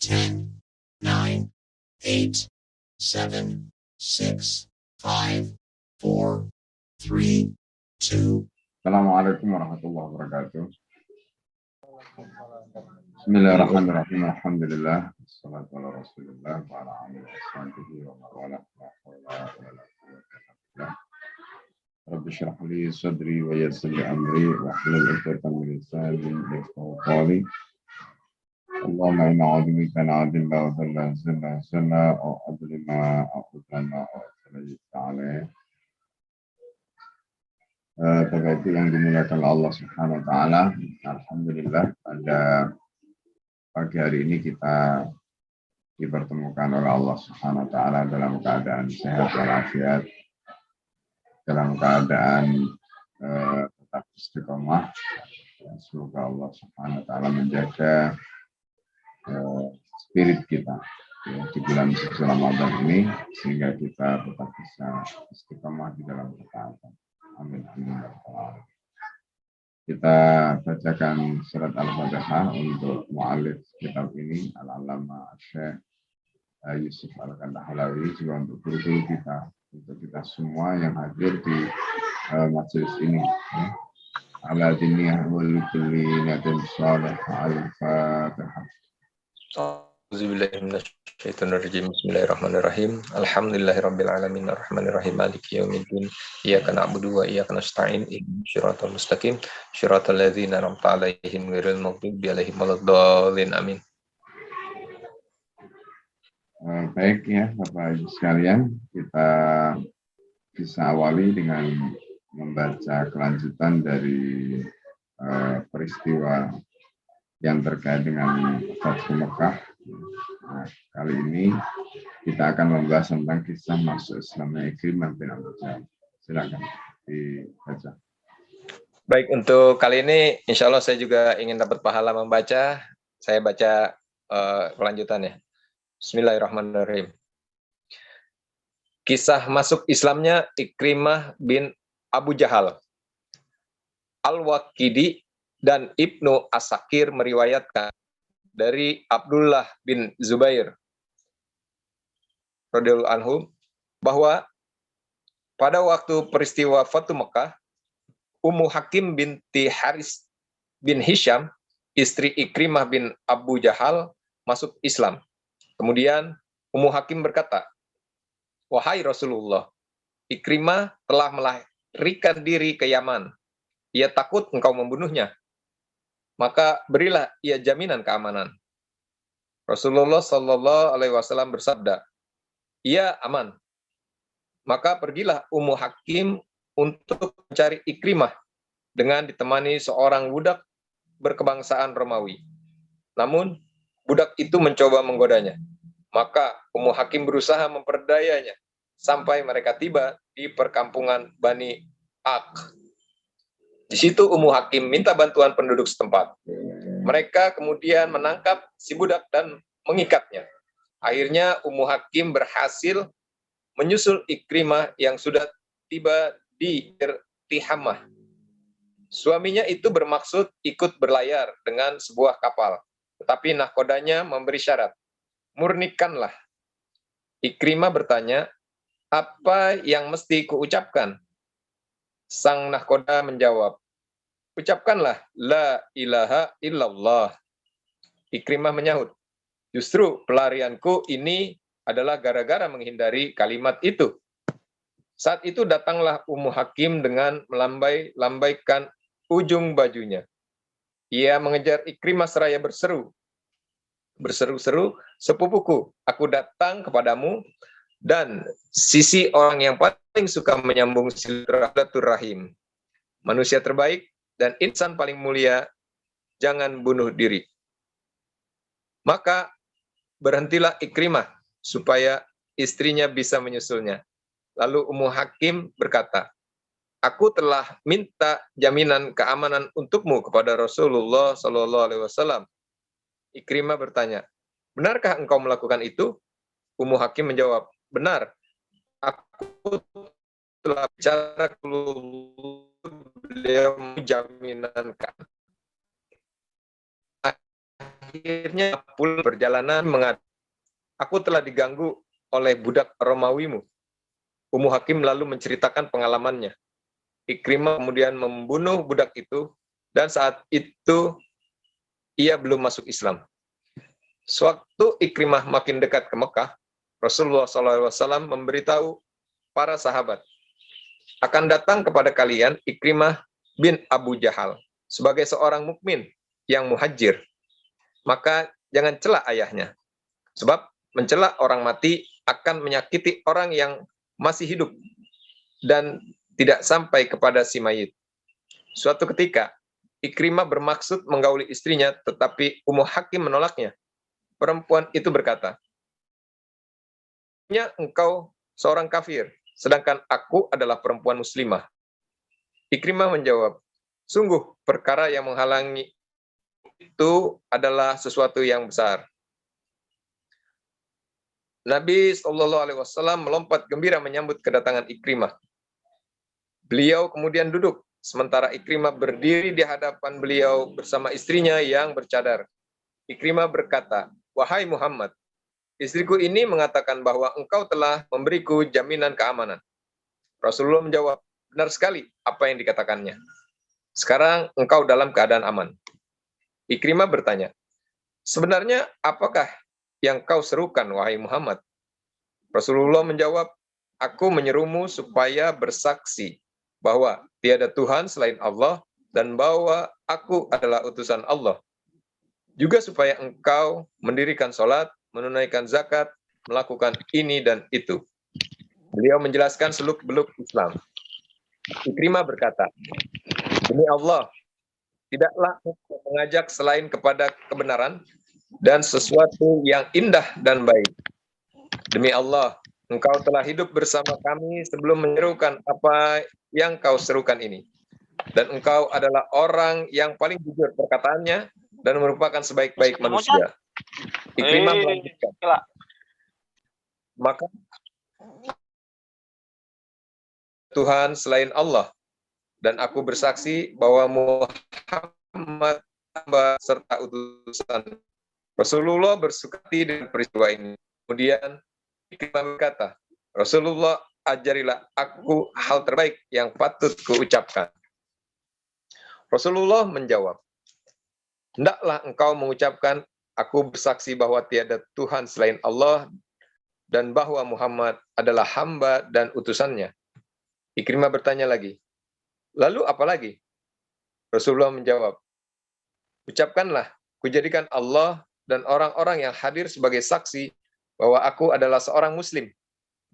10, 9, 8, 7, 6, 5, 4, 3, 2. Assalamualaikum warahmatullahi wabarakatuh. Bismillahirrahmanirrahim. Alhamdulillah. Wassalatu ala rasulillah wa ala alihi wa sahbihi wa man wala. Rabbi shrah li sadri wa yassir li amri wa hlul 'uqdatam min lisani yafqahu qawli. Allahumma inna a'udzubika min adilla wa dhalla zalla wa adlima a'udzana wa ta'ala. Bapak Ibu yang dimuliakan Allah Subhanahu wa taala, alhamdulillah pada pagi hari ini kita dipertemukan oleh Allah Subhanahu wa taala dalam keadaan sehat walafiat, dalam keadaan tetap istiqomah. Semoga Allah Subhanahu wa taala menjaga spirit kita di bulan suci Ramadan ini sehingga kita tetap bisa istiqomah di dalam ketaatan. Amin. Kita bacakan surat Al-Fatihah untuk mu'alif kitab ini, Al-Allamah Syekh Yusuf Al-Kandahlawi, juga untuk guru-guru kita, untuk kita semua yang hadir di majelis ini. Ala diniyah wal kulli natin salih Al-Fatihah. Bismillahirrahmanirrahim. Alhamdulillahirabbil alamin arrahmanirrahim maliki yaumiddin. Iyyaka na'budu wa iyyaka nasta'in. Ihdinas siratal mustaqim. Shiratal ladzina an'amta 'alaihim ghairil maghdubi 'alaihim waladdallin. Amin. Baik ya Bapak Ibu sekalian, kita bisa awali dengan membaca kelanjutan dari peristiwa yang terkait dengan Fathu Mekah. Nah, kali ini kita akan membahas tentang kisah masuk Islamnya Ikrimah bin Abu Jahal. Silakan dibaca. Baik, untuk kali ini insya Allah saya juga ingin dapat pahala membaca. Saya baca kelanjutannya. Bismillahirrahmanirrahim. Kisah masuk Islamnya Ikrimah bin Abu Jahal. Al-Waqidi dan Ibnu Asakir meriwayatkan dari Abdullah bin Zubair radhiyallahu anhu bahwa pada waktu peristiwa Fathu Mekah, Ummu Hakim binti Haris bin Hisham, istri Ikrimah bin Abu Jahal, masuk Islam. Kemudian Ummu Hakim berkata, "Wahai Rasulullah, Ikrimah telah melarikan diri ke Yaman. Ia takut engkau membunuhnya. Maka berilah ia jaminan keamanan." Rasulullah Shallallahu Alaihi Wasallam bersabda, "Ia aman." Maka pergilah Ummu Hakim untuk mencari Ikrimah dengan ditemani seorang budak berkebangsaan Romawi. Namun budak itu mencoba menggodanya. Maka Ummu Hakim berusaha memperdayanya sampai mereka tiba di perkampungan Bani Ak. Di situ Ummu Hakim minta bantuan penduduk setempat. Mereka kemudian menangkap si budak dan mengikatnya. Akhirnya Ummu Hakim berhasil menyusul Ikrimah yang sudah tiba di Tihamah. Suaminya itu bermaksud ikut berlayar dengan sebuah kapal, tetapi nahkodanya memberi syarat, "Murnikanlah." Ikrimah bertanya, "Apa yang mesti kuucapkan?" Sang nahkoda menjawab, "Ucapkanlah la ilaha illallah." Ikrimah menyahut, "Justru pelarianku ini adalah gara-gara menghindari kalimat itu." Saat itu datanglah Ummu Hakim dengan melambai-lambaikan ujung bajunya. Ia mengejar Ikrimah seraya berseru-seru, "Sepupuku, aku datang kepadamu dan sisi orang yang paling suka menyambung silaturahim, manusia terbaik dan insan paling mulia, jangan bunuh diri." Maka berhentilah Ikrimah supaya istrinya bisa menyusulnya. Lalu Ummu Hakim berkata, "Aku telah minta jaminan keamanan untukmu kepada Rasulullah Shallallahu Alaihi Wasallam." Ikrimah bertanya, "Benarkah engkau melakukan itu?" Ummu Hakim menjawab, "Benar. Aku telah bicara ke beliau jaminan keamanan." Akhirnya pulang perjalanan mengatakan, aku telah diganggu oleh budak Romawimu. Ummu Hakim lalu menceritakan pengalamannya. Ikrimah kemudian membunuh budak itu, dan saat itu ia belum masuk Islam. Sewaktu Ikrimah makin dekat ke Mekah, Rasulullah SAW memberitahu para sahabat, akan datang kepada kalian Ikrimah bin Abu Jahal sebagai seorang mukmin yang muhajir. Maka jangan cela ayahnya, sebab mencela orang mati akan menyakiti orang yang masih hidup dan tidak sampai kepada si mayit. Suatu ketika, Ikrimah bermaksud menggauli istrinya, tetapi Ummu Hakim menolaknya. Perempuan itu berkata, engkau seorang kafir, sedangkan aku adalah perempuan muslimah. Ikrimah menjawab, sungguh perkara yang menghalangi itu adalah sesuatu yang besar. Nabi SAW melompat gembira menyambut kedatangan Ikrimah. Beliau kemudian duduk, sementara Ikrimah berdiri di hadapan beliau bersama istrinya yang bercadar. Ikrimah berkata, wahai Muhammad, istriku ini mengatakan bahwa engkau telah memberiku jaminan keamanan. Rasulullah menjawab, benar sekali apa yang dikatakannya. Sekarang engkau dalam keadaan aman. Ikrimah bertanya, sebenarnya apakah yang kau serukan, wahai Muhammad? Rasulullah menjawab, aku menyerumu supaya bersaksi bahwa tiada Tuhan selain Allah dan bahwa aku adalah utusan Allah. Juga supaya engkau mendirikan sholat, menunaikan zakat, melakukan ini dan itu. Beliau menjelaskan seluk-beluk Islam. Ikrimah berkata, demi Allah, tidaklah engkau mengajak selain kepada kebenaran dan sesuatu yang indah dan baik. Demi Allah, engkau telah hidup bersama kami sebelum menyerukan apa yang kau serukan ini. Dan engkau adalah orang yang paling jujur perkataannya dan merupakan sebaik-baik manusia. Ikrimah melanjutkan. Maka Tuhan selain Allah, dan aku bersaksi bahwa Muhammad hamba serta utusan. Rasulullah bersukati dengan peristiwa ini. Kemudian Ikrimah berkata, Rasulullah ajarilah aku hal terbaik yang patut kuucapkan. Rasulullah menjawab, hendaklah engkau mengucapkan, aku bersaksi bahwa tiada Tuhan selain Allah dan bahwa Muhammad adalah hamba dan utusannya. Ikrimah bertanya lagi, lalu apa lagi? Rasulullah menjawab, ucapkanlah, kujadikan Allah dan orang-orang yang hadir sebagai saksi bahwa aku adalah seorang muslim,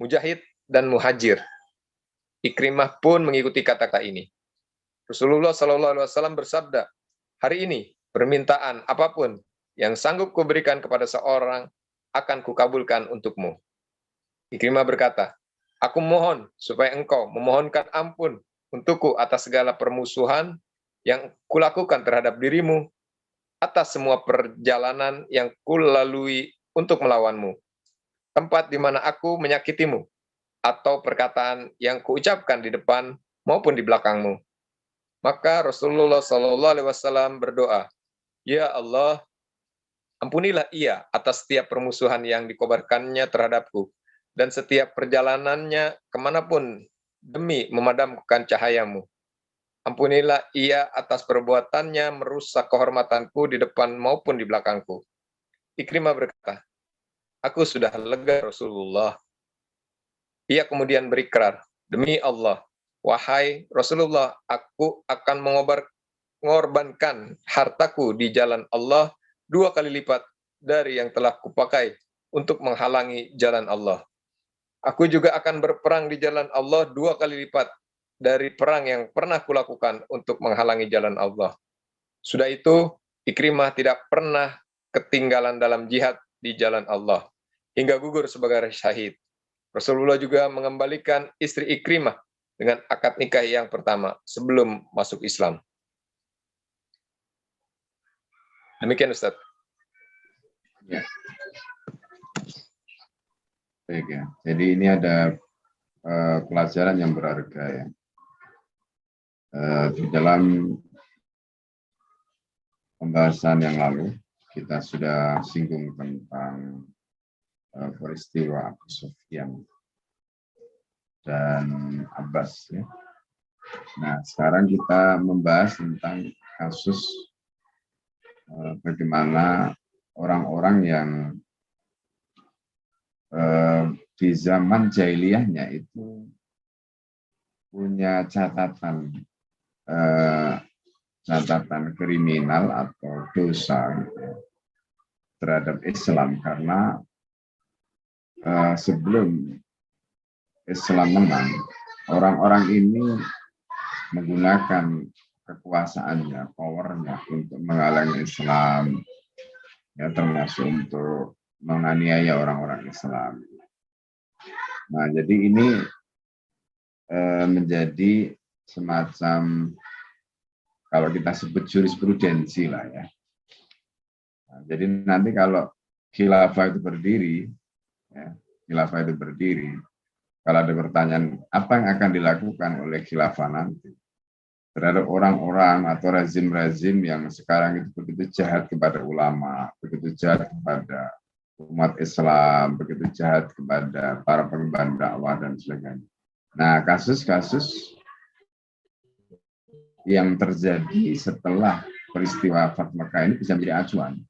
mujahid dan muhajir. Ikrimah pun mengikuti kata-kata ini. Rasulullah SAW bersabda, hari ini permintaan apapun yang sanggup kuberikan kepada seorang akan kukabulkan untukmu. Ikrimah berkata, aku mohon supaya engkau memohonkan ampun untukku atas segala permusuhan yang kulakukan terhadap dirimu, atas semua perjalanan yang kulalui untuk melawanmu, tempat di mana aku menyakitimu, atau perkataan yang kuucapkan di depan maupun di belakangmu. Maka Rasulullah SAW berdoa, ya Allah, ampunilah ia atas setiap permusuhan yang dikobarkannya terhadapku, dan setiap perjalanannya kemanapun demi memadamkan cahayamu. Ampunilah ia atas perbuatannya merusak kehormatanku di depan maupun di belakangku. Ikrimah berkata, aku sudah lega Rasulullah. Ia kemudian berikrar, demi Allah, wahai Rasulullah, aku akan mengorbankan hartaku di jalan Allah 2 kali lipat dari yang telah kupakai untuk menghalangi jalan Allah. Aku juga akan berperang di jalan Allah 2 kali lipat dari perang yang pernah kulakukan untuk menghalangi jalan Allah. Sudah itu, Ikrimah tidak pernah ketinggalan dalam jihad di jalan Allah, hingga gugur sebagai syahid. Rasulullah juga mengembalikan istri Ikrimah dengan akad nikah yang pertama sebelum masuk Islam. Demikian Ustaz. Ya. Baik ya. Jadi ini ada pelajaran yang berharga ya. Di dalam pembahasan yang lalu kita sudah singgung tentang peristiwa Abu Sufyan dan Abbas ya. Nah, sekarang kita membahas tentang kasus bagaimana orang-orang yang di zaman jahiliyahnya itu punya catatan kriminal atau dosa gitu, terhadap Islam karena sebelum Islam menang, orang-orang ini menggunakan kekuasaannya, powernya untuk menghalangi Islam, ya termasuk untuk menganiaya orang-orang Islam. Nah, jadi ini menjadi semacam kalau kita sebut jurisprudensi lah ya. Nah, jadi nanti kalau khilafah itu berdiri, ya, kalau ada pertanyaan apa yang akan dilakukan oleh khilafah nanti terhadap orang-orang atau rezim-rezim yang sekarang itu begitu jahat kepada ulama, begitu jahat kepada umat Islam, begitu jahat kepada para pengemban dakwah dan sebagainya. Nah, kasus-kasus yang terjadi setelah peristiwa Fathu Makkah ini bisa menjadi acuan,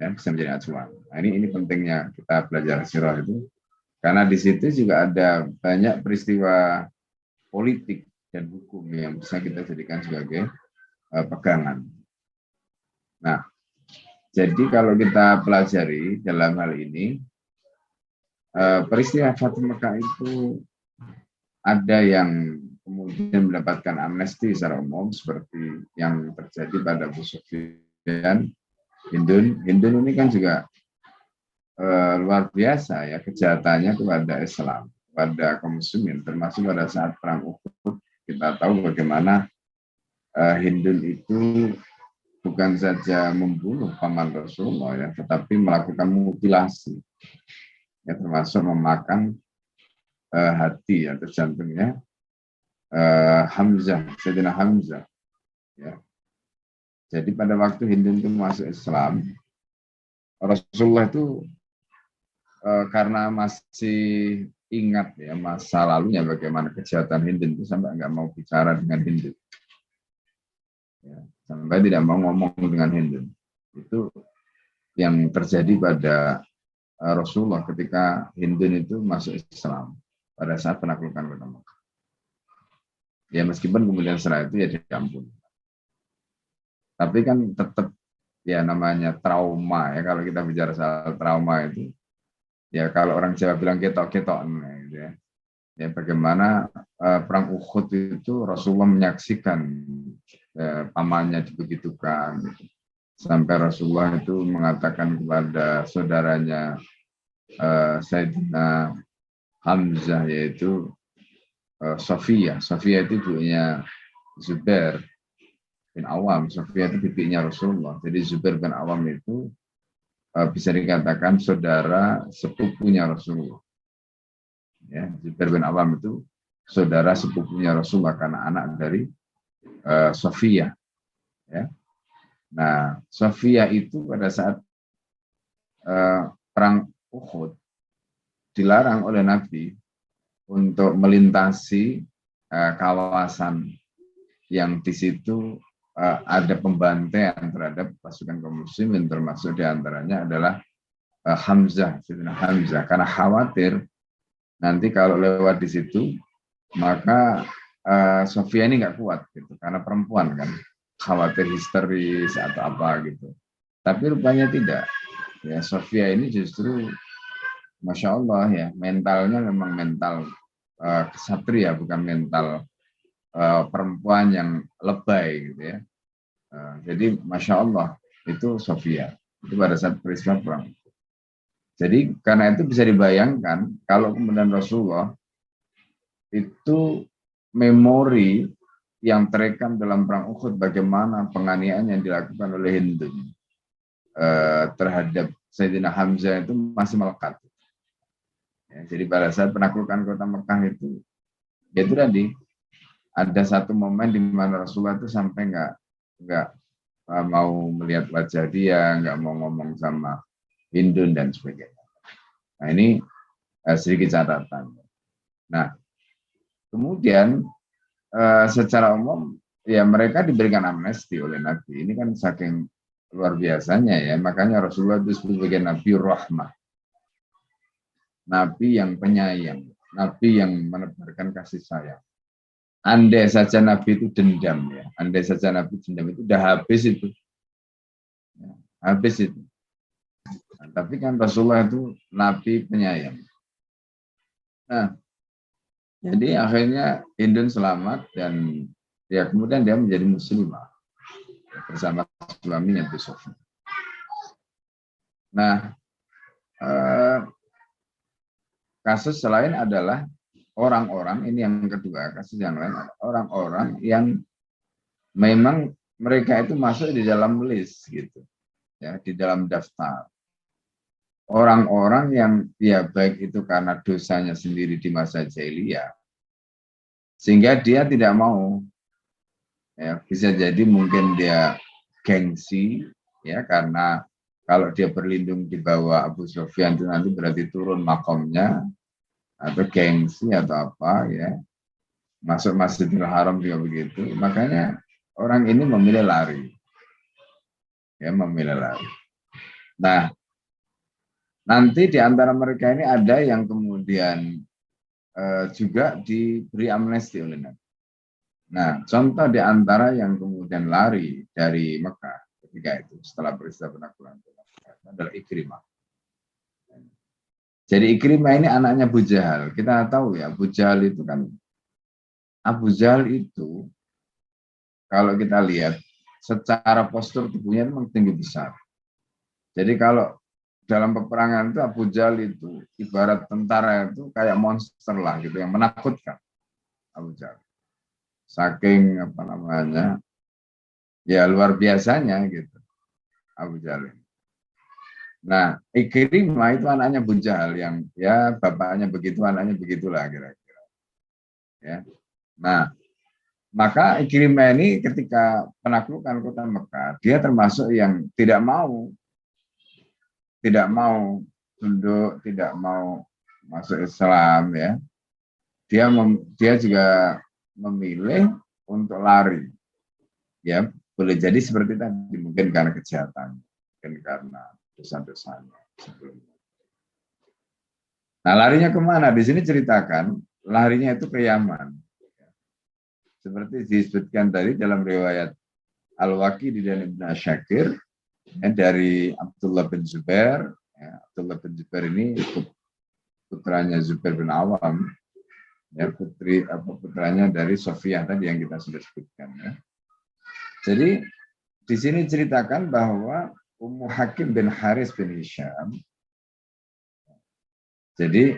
ya, bisa menjadi acuan. Nah, ini pentingnya kita belajar sirah itu, karena di situ juga ada banyak peristiwa politik dan hukum yang bisa kita jadikan sebagai pegangan. Nah, jadi kalau kita pelajari dalam hal ini, peristiwa Fathu Makkah itu ada yang kemudian mendapatkan amnesti secara umum seperti yang terjadi pada Abu Sufyan. Hindun ini kan juga luar biasa ya kejahatannya kepada Islam, kepada kaum muslimin, termasuk pada saat perang Uhud. Kita tahu bagaimana Hindun itu bukan saja membunuh paman Rasulullah ya, tetapi melakukan mutilasi, ya, termasuk memakan hati atau jantungnya Hamzah, Sayyidina Hamzah. Ya. Jadi pada waktu Hindun itu masuk Islam, Rasulullah itu karena masih ingat ya masa lalunya bagaimana kejahatan Hindun itu sampai nggak mau bicara dengan Hindun, ya, sampai tidak mau ngomong dengan Hindun. Itu yang terjadi pada Rasulullah ketika Hindun itu masuk Islam pada saat penaklukan Kota Makkah. Ya meskipun kemudian setelah itu ya diampuni. Tapi kan tetap ya namanya trauma ya, kalau kita bicara soal trauma itu ya kalau orang Jawa bilang ketok-ketok gitu ya. Ya bagaimana perang Uhud itu Rasulullah menyaksikan pamannya dibegitukan gitu. Sampai Rasulullah itu mengatakan kepada saudaranya Sayyidina Hamzah yaitu Sofia itu ibunya Zubair bin Awam. Sofia itu bibinya Rasulullah. Jadi Zubair bin Awam itu bisa dikatakan saudara sepupunya Rasulullah. Ya, Zubair bin Awam itu saudara sepupunya Rasulullah karena anak dari Sofia. Ya. Nah, Sofia itu pada saat perang Uhud dilarang oleh Nabi untuk melintasi kawasan yang di situ ada pembantaian terhadap pasukan kaum muslimin, termasuk diantaranya adalah Hamzah, Sayyidina Hamzah, karena khawatir nanti kalau lewat di situ maka Sofia ini nggak kuat gitu, karena perempuan kan, khawatir histeris atau apa gitu. Tapi rupanya tidak. Ya Sofia ini justru Masya Allah ya, mentalnya memang mental kesatria, bukan mental perempuan yang lebay gitu ya. Jadi Masya Allah itu Sofia, itu pada saat peristiwa perang. Jadi karena itu bisa dibayangkan kalau kemudian Rasulullah itu memori yang terekam dalam perang Uhud bagaimana penganiayaan yang dilakukan oleh Hindun terhadap Sayyidina Hamzah itu masih melekat. Ya, jadi pada saat penaklukan Kota Mekah itu, ya itu tadi ada satu momen di mana Rasulullah itu sampai nggak mau melihat wajah dia, nggak mau ngomong sama Hindun dan sebagainya. Nah ini sedikit catatan. Nah kemudian secara umum ya mereka diberikan amnesti oleh Nabi. Ini kan saking luar biasanya ya, makanya Rasulullah disebut sebagai Nabi Rahmah, Nabi yang penyayang, Nabi yang menebarkan kasih sayang. Andai saja Nabi itu dendam ya, andai saja Nabi dendam itu udah habis itu, ya, habis itu. Nah, tapi kan Rasulullah itu Nabi penyayang. Nah, jadi akhirnya Hindun selamat dan ya kemudian dia menjadi muslimah bersama suaminya Abu Sufyan. Nah, kasus lain adalah orang-orang, ini yang kedua, kasus yang lain orang-orang yang memang mereka itu masuk di dalam list gitu, ya, di dalam daftar. Orang-orang yang ya baik itu karena dosanya sendiri di masa jahiliyah, sehingga dia tidak mau, ya, bisa jadi mungkin dia gengsi, ya, karena kalau dia berlindung di bawah Abu Sufyan itu nanti berarti turun makomnya, atau gengsi atau apa, ya, masuk Masjidil Haram juga begitu. Makanya orang ini memilih lari, ya, memilih lari. Nah, nanti di antara mereka ini ada yang kemudian juga diberi amnesti oleh Nabi. Nah, contoh di antara yang kemudian lari dari Mekah ketika itu setelah peristiwa penaklukan adalah Ikrimah. Jadi Ikrimah ini anaknya Abu Jahal. Kita tahu ya, Abu Jahal itu kan, Abu Jahal itu kalau kita lihat secara postur tubuhnya memang tinggi besar. Jadi kalau dalam peperangan itu Abu Jahal itu ibarat tentara itu kayak monster lah gitu yang menakutkan. Abu Jahal saking apa namanya ya luar biasanya gitu Abu Jahal. Nah Ikrimah itu anaknya Abu Jahal yang ya bapaknya begitu anaknya begitulah kira-kira. Ya. Nah maka Ikrimah ini ketika penaklukan kota Mekah dia termasuk yang tidak mau tunduk, tidak mau masuk Islam ya. Dia juga memilih untuk lari. Ya, boleh jadi seperti tadi, mungkin karena kejahatan, mungkin karena dosa-dosanya sebelumnya. Nah, larinya kemana? Di sini ceritakan, larinya itu ke Yaman. Seperti disebutkan tadi dalam riwayat Al-Waqidi dan Ibn Asyakir, dari Abdullah bin Zubair. Ya, Abdullah bin Zubair ini putranya Zubair bin Awam, ya, putranya dari Sofiyah tadi yang kita sudah sebutkan. Ya. Jadi di sini ceritakan bahwa Ummu Hakim bin Haris bin Hisham. Jadi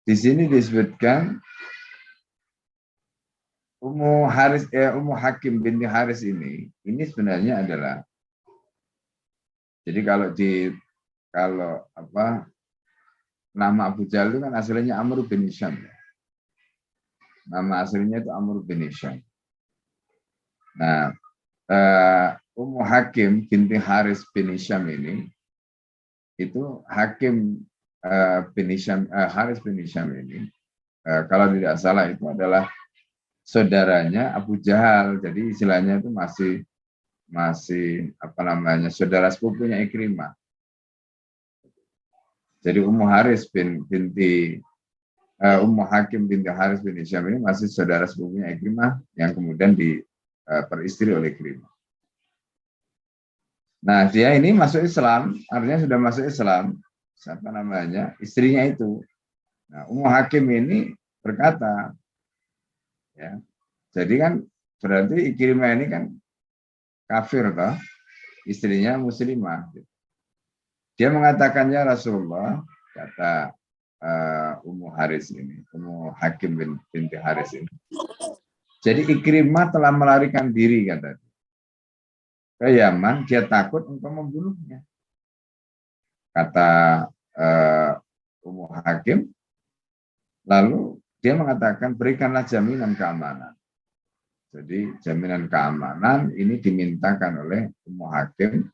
di sini disebutkan Ummu Hakim bin Haris ini sebenarnya adalah, jadi kalau nama Abu Jahal itu kan aslinya Amr bin Hisham. Ya. Nama aslinya itu Amr bin Hisham. Nah, Ummu Hakim binti Haris bin Hisham ini itu Hakim bin Hisham, Haris bin Hisham ini kalau tidak salah itu adalah saudaranya Abu Jahal. Jadi istilahnya itu masih apa namanya saudara sepupunya Ikrimah. Jadi Ummu Hakim binti Haris bin Hisham ini masih saudara sepupunya Ikrimah yang kemudian peristri oleh Ikrimah. Nah, dia ini masuk Islam, artinya sudah masuk Islam, siapa namanya, istrinya itu. Nah, Ummu Hakim ini berkata, ya, jadi kan berarti Ikrimah ini kan kafir, toh, istrinya muslimah. Dia mengatakan, ya Rasulullah, kata Ummu Hakim binti Haris ini. Jadi Ikrimah telah melarikan diri, kata dia, ke Yaman, dia takut untuk membunuhnya. Kata Ummu Hakim, lalu dia mengatakan berikanlah jaminan keamanan. Jadi jaminan keamanan ini dimintakan oleh Ummu Hakim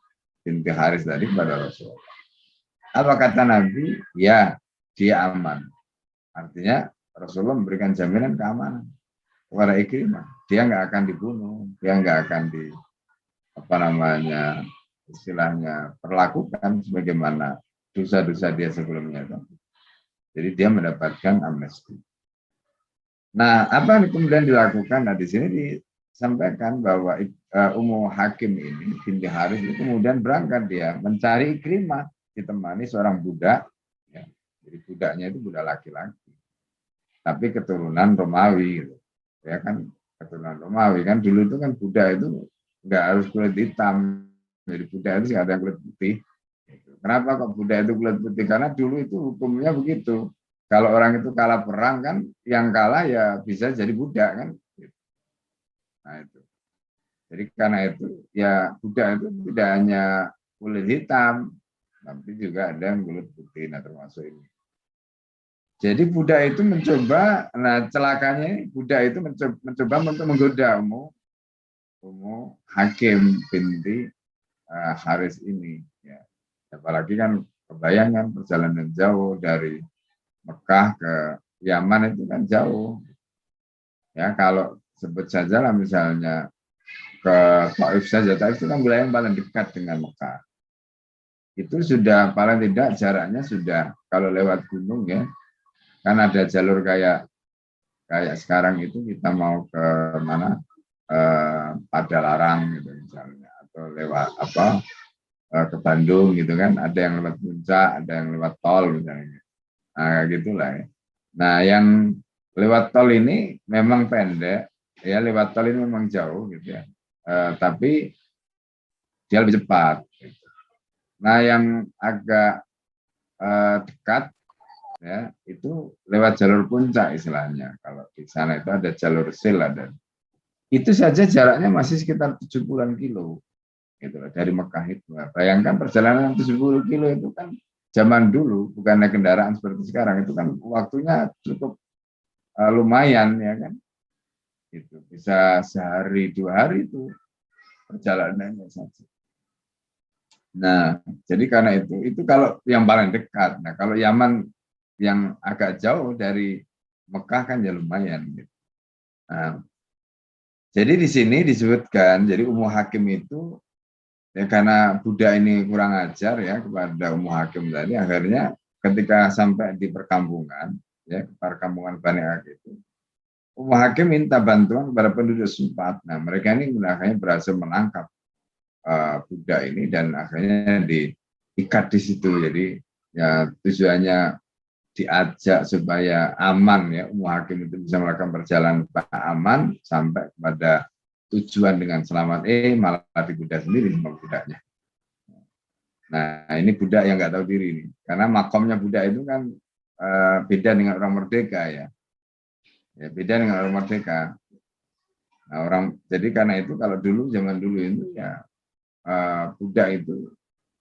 binti Haris tadi kepada Rasulullah. Apa kata Nabi? Ya, dia aman. Artinya Rasulullah memberikan jaminan keamanan kepada Ikrimah. Dia nggak akan dibunuh, dia nggak akan istilahnya perlakukan sebagaimana dosa-dosa dia sebelumnya. Jadi dia mendapatkan amnesti. Nah, apa yang kemudian dilakukan? Nah, di sini disampaikan bahwa Ummu Hakim ini binti Haris itu kemudian berangkat dia mencari Ikrimah ditemani seorang budak. Ya. Jadi budaknya itu budak laki-laki, tapi keturunan Romawi, gitu. Ya kan, keturunan Romawi kan dulu itu kan budak itu nggak harus kulit hitam, jadi budak itu ada yang kulit putih. Kenapa kok budak itu kulit putih? Karena dulu itu hukumnya begitu. Kalau orang itu kalah perang kan, yang kalah ya bisa jadi budak kan. Nah itu. Jadi karena itu ya budak itu tidak hanya kulit hitam, tapi juga ada yang kulit putih. Nah termasuk ini. Jadi budak itu mencoba, nah celakanya budak itu mencoba untuk menggoda Ummu Hakim binti Haris ini. Ya. Apalagi kan kebayangkan perjalanan jauh dari Mekah ke Yaman itu kan jauh. Ya kalau sebut saja lah misalnya ke Taif saja, Taif itu kan wilayah yang paling dekat dengan Mekah. Itu sudah paling tidak jaraknya sudah kalau lewat gunung ya, kan ada jalur kayak sekarang itu kita mau ke mana Padalarang gitu misalnya, atau lewat ke Bandung gitu kan, ada yang lewat puncak, ada yang lewat tol misalnya. Nah, gitulah ya. Nah, yang lewat tol ini memang pendek, ya lewat tol ini memang jauh gitu ya. Tapi dia lebih cepat. Gitu. Nah, yang agak dekat ya itu lewat jalur puncak istilahnya. Kalau di sana itu ada jalur sil ada. Itu saja jaraknya masih sekitar 70-an kilo. Gitu loh, dari Mekah itu. Nah, bayangkan perjalanan 70 kilo itu kan zaman dulu bukan naik kendaraan seperti sekarang, itu kan waktunya cukup lumayan ya kan, itu bisa sehari 2 hari itu perjalanannya saja. Nah jadi karena itu kalau yang paling dekat. Nah kalau Yaman yang agak jauh dari Mekah kan ya lumayan gitu. Nah, jadi di sini disebutkan jadi Ummu Hakim itu ya karena budak ini kurang ajar ya kepada Ummu Hakim tadi, akhirnya ketika sampai di perkampungan ya perkampungan Bani Hakim itu Ummu Hakim minta bantuan kepada penduduk setempat. Nah mereka ini akhirnya berhasil menangkap budak ini dan akhirnya diikat di situ. Jadi ya tujuannya diajak supaya aman ya, Ummu Hakim itu bisa melakukan perjalanan aman sampai kepada tujuan dengan selamat, malah digoda sendiri sama budaknya. Nah ini budak yang nggak tahu diri nih, karena makomnya budak itu kan beda dengan orang merdeka ya, beda dengan orang merdeka. Nah jadi karena itu kalau dulu zaman dulu itu ya budak itu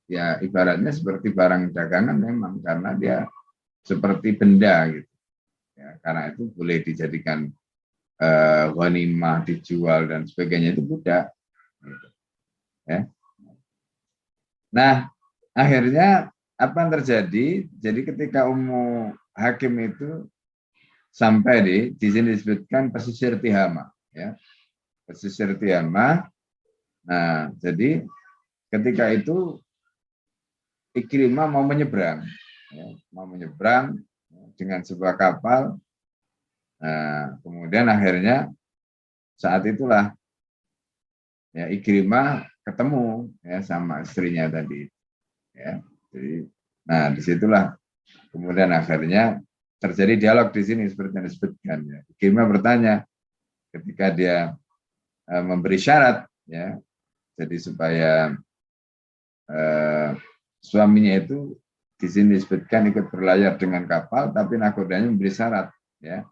ya ibaratnya seperti barang dagangan memang, karena dia seperti benda gitu. Ya, karena itu boleh dijadikan ghanimah, dijual dan sebagainya, itu budak. Gitu. Ya. Nah, akhirnya apa yang terjadi? Jadi ketika Ummu Hakim itu sampai di sini disebutkan pesisir Tihama, ya. Pesisir Tihama. Nah, jadi ketika itu Ikrimah mau menyeberang, ya, dengan sebuah kapal. Nah, kemudian akhirnya saat itulah ya Ikrimah ketemu ya sama istrinya tadi. Ya, jadi, nah disitulah kemudian akhirnya terjadi dialog di sini seperti yang disebutkan. Ya. Ikrimah bertanya ketika dia memberi syarat, ya, jadi supaya suaminya itu di sini disebutkan ikut berlayar dengan kapal, tapi nakodanya memberi syarat, ya.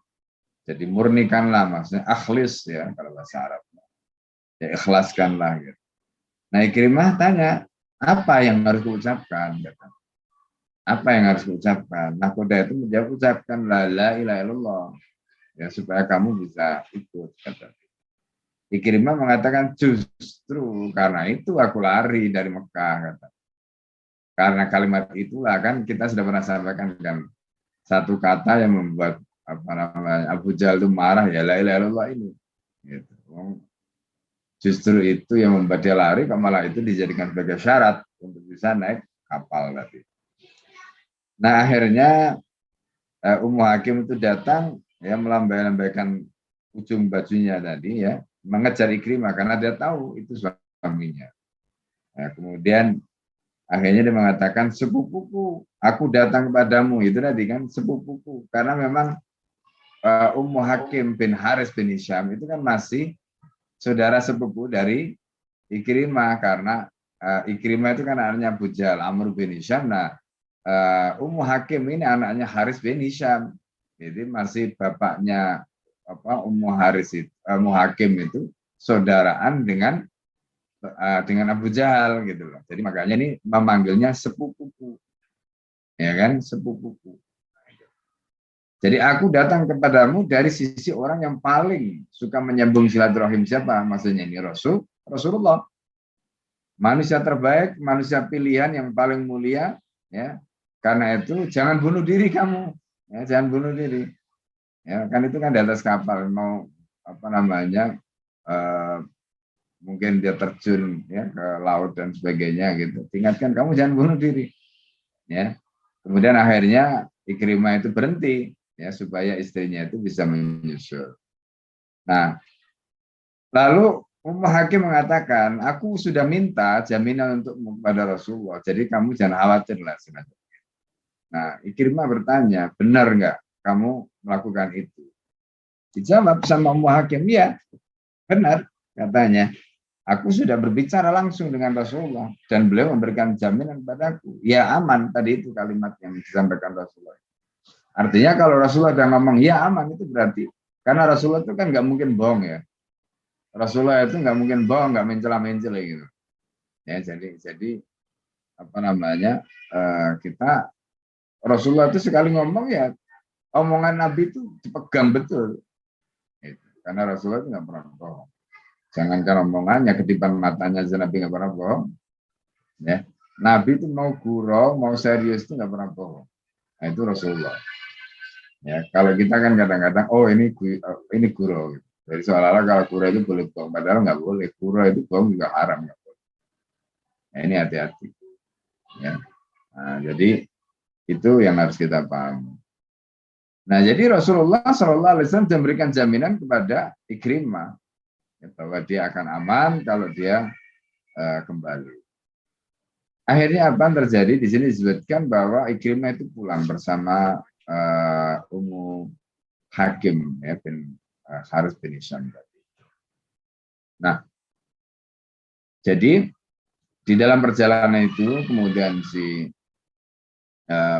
Jadi murnikanlah, maksudnya akhlis ya kalau bahasa Arab. Ya ikhlaskanlah gitu. Nah Ikrimah tanya, apa yang harus diucapkan? Apa yang harus diucapkan? Nakoda itu menjawab, ucapkan la ilaha illallah ya supaya kamu bisa ikut kata. Ikrimah mengatakan justru karena itu aku lari dari Mekah, kata. Karena kalimat itulah kan kita sudah pernah sampaikan kan, satu kata yang membuat apa namanya Abu Jahal itu marah, ya la ilaha illallah ini. Gitu. Justru itu yang membuat dia lari, kok malah itu dijadikan sebagai syarat untuk bisa naik kapal tadi. Nah akhirnya Ummu Hakim itu datang ya melambai-lambaikan ujung bajunya tadi ya, mengejar Ikrimah karena dia tahu itu suaminya. Nah, kemudian akhirnya dia mengatakan, sepupuku, aku datang kepadamu, itu tadi kan sepupuku, karena memang Ummu Hakim bin Haris bin Hisham itu kan masih saudara sepupu dari Ikrimah, karena Ikrimah itu kan anaknya Abu Jahal, Amr bin Hisham. Nah, Ummu Hakim ini anaknya Haris bin Hisham, jadi masih bapaknya Ummu Hakim itu saudaraan dengan Abu Jahal gitu loh. Jadi makanya ini memanggilnya sepupuku, ya kan, sepupuku. Jadi aku datang kepadamu dari sisi orang yang paling suka menyambung silaturahim. Siapa? Maksudnya ini Rasulullah. Manusia terbaik, manusia pilihan yang paling mulia, ya. Karena itu jangan bunuh diri kamu, ya, jangan bunuh diri. Ya, kan itu kan di atas kapal mau apa namanya mungkin dia terjun ya ke laut dan sebagainya gitu. Ingatkan kamu jangan bunuh diri. Ya. Kemudian akhirnya Ikrimah itu berhenti ya supaya istrinya itu bisa menyusul. Nah, lalu Ummu Hakim mengatakan, aku sudah minta jaminan untuk kepada Rasulullah, jadi kamu jangan khawatir lah. Nah, Ikrimah bertanya, benar nggak kamu melakukan itu? Dijawab sama Ummu Hakim, ya benar, katanya. Aku sudah berbicara langsung dengan Rasulullah dan beliau memberikan jaminan padaku. Ya aman, tadi itu kalimat yang disampaikan Rasulullah. Artinya kalau Rasulullah sudah ngomong ya aman, itu berarti karena Rasulullah itu kan nggak mungkin bohong ya. Rasulullah itu nggak mungkin bohong, nggak mencela-mencela gitu. Ya jadi apa namanya kita Rasulullah itu sekali ngomong ya omongan Nabi itu dipegang betul. Karena Rasulullah itu nggak pernah bohong. Jangankan omongannya, kedipan matanya aja Nabi nggak pernah bohong. Ya, Nabi itu mau gurau, mau serius itu nggak pernah bohong. Nah, itu Rasulullah. Ya, kalau kita kan kadang-kadang, oh ini gurau. Gitu. Jadi seolah-olah kalau gurau itu boleh bohong, padahal nggak boleh. Gurau itu bohong juga haram. Nggak boleh. Nah, ini hati-hati. Ya. Nah, jadi itu yang harus kita pahami. Nah, jadi Rasulullah SAW memberikan jaminan kepada Ikrimah bahwa dia akan aman kalau dia kembali. Akhirnya apa yang terjadi? Di sini disebutkan bahwa Ikrimah itu pulang bersama Ummu Hakim ya, bin Haris bin Hisham. Nah, jadi di dalam perjalanan itu kemudian si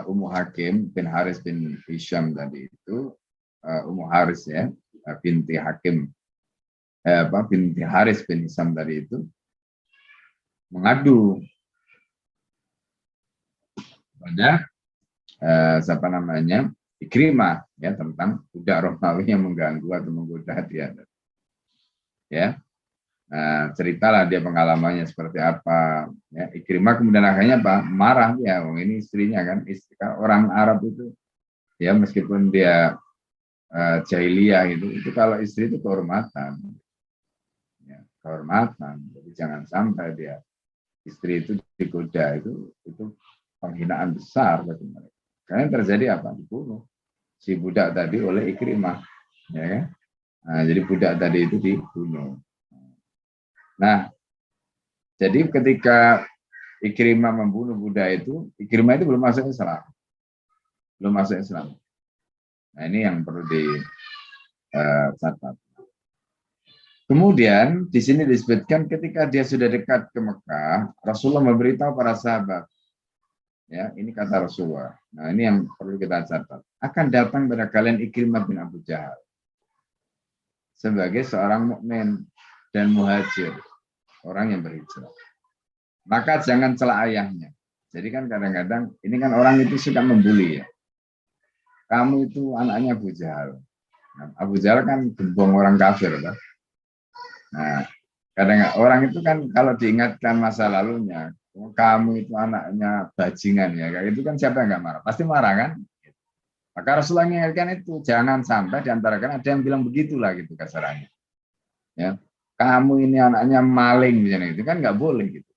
Ummu Hakim bin Haris bin Hisham tadi itu Ummu Haris ya binti Hakim binti Haris bin Hisham tadi itu mengadu pada siapa namanya Ikrimah ya tentang budak Romawi yang mengganggu atau menggoda dia. Ya, nah, ceritalah dia pengalamannya seperti apa. Ya, Ikrimah kemudian akhirnya apa? Marah ya, ini istrinya kan, orang Arab itu ya meskipun dia jahiliyah itu kalau istri itu kehormatan, ya, kehormatan. Jadi jangan sampai dia istri itu digoda itu penghinaan besar bagi mereka. Karena terjadi apa? Dibunuh si budak tadi oleh Ikrimah, ya kan? Nah, jadi budak tadi itu dibunuh. Nah, jadi ketika Ikrimah membunuh budak itu, Ikrimah itu belum masuk Islam, belum masuk Islam. Nah, ini yang perlu dicatat. Kemudian di sini disebutkan ketika dia sudah dekat ke Mekah, Rasulullah memberitahu para sahabat. Ya, ini kata Rasulullah. Nah, ini yang perlu kita catat. Akan datang pada kalian Ikrimah bin Abu Jahal sebagai seorang mukmin dan muhajir, orang yang berhijrah. Maka jangan cela ayahnya. Jadi kan kadang-kadang ini kan orang itu suka membuli ya. Kamu itu anaknya Abu Jahal. Nah, Abu Jahal kan gembong orang kafir, kan? Nah, kadang orang itu kan kalau diingatkan masa lalunya, "Oh, kamu itu anaknya bajingan ya, kayak itu kan siapa yang nggak marah? Pasti marah kan? Maka Rasulullah mengingatkan itu, jangan sampai diantarakan ada yang bilang begitulah gitu kasarannya. Ya, kamu ini anaknya maling misalnya itu kan nggak boleh gitu.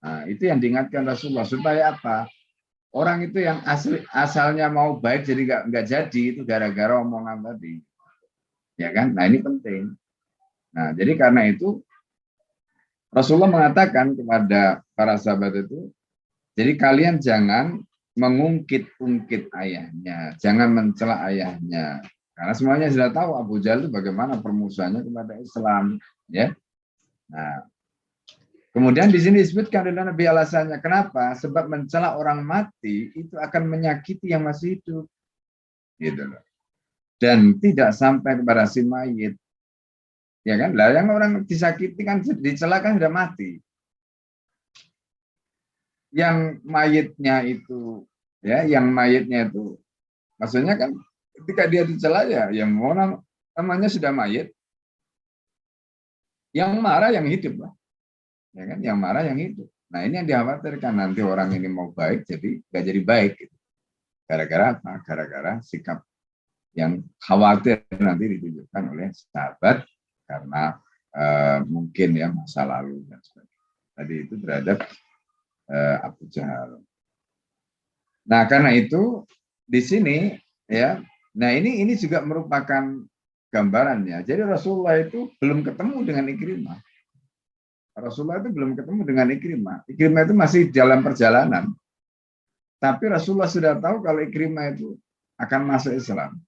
Nah, itu yang diingatkan Rasulullah supaya apa? Orang itu yang asalnya mau baik jadi nggak jadi itu gara-gara omongan tadi, ya kan? Nah ini penting. Nah jadi karena itu Rasulullah mengatakan kepada para sahabat itu, jadi kalian jangan mengungkit-ungkit ayahnya, jangan mencela ayahnya, karena semuanya sudah tahu Abu Jahal itu bagaimana permusuhannya kepada Islam, ya. Nah, kemudian di sini disebutkan oleh Nabi alasannya kenapa? Sebab mencela orang mati itu akan menyakiti yang masih hidup, gitu loh. Dan tidak sampai kepada si mayit, ya kan? Lah yang orang disakiti kan dicela kan sudah mati. Yang mayitnya itu, ya, yang mayitnya itu, maksudnya kan ketika dia dicela ya, yang orang namanya sudah mayit, yang marah yang hidup lah, ya kan? Yang marah yang hidup. Nah ini yang dikhawatirkan nanti orang ini mau baik jadi nggak jadi baik, gitu. Gara-gara apa? Gara-gara sikap yang khawatir nanti ditunjukkan oleh sahabat karena mungkin ya masa lalu dan sebagainya. Tadi itu terhadap Abu Jahal. Nah karena itu di sini ya, nah ini juga merupakan gambarannya. Jadi Rasulullah itu belum ketemu dengan Ikrimah. Rasulullah itu belum ketemu dengan Ikrimah. Ikrimah itu masih dalam perjalanan. Tapi Rasulullah sudah tahu kalau Ikrimah itu akan masuk Islam.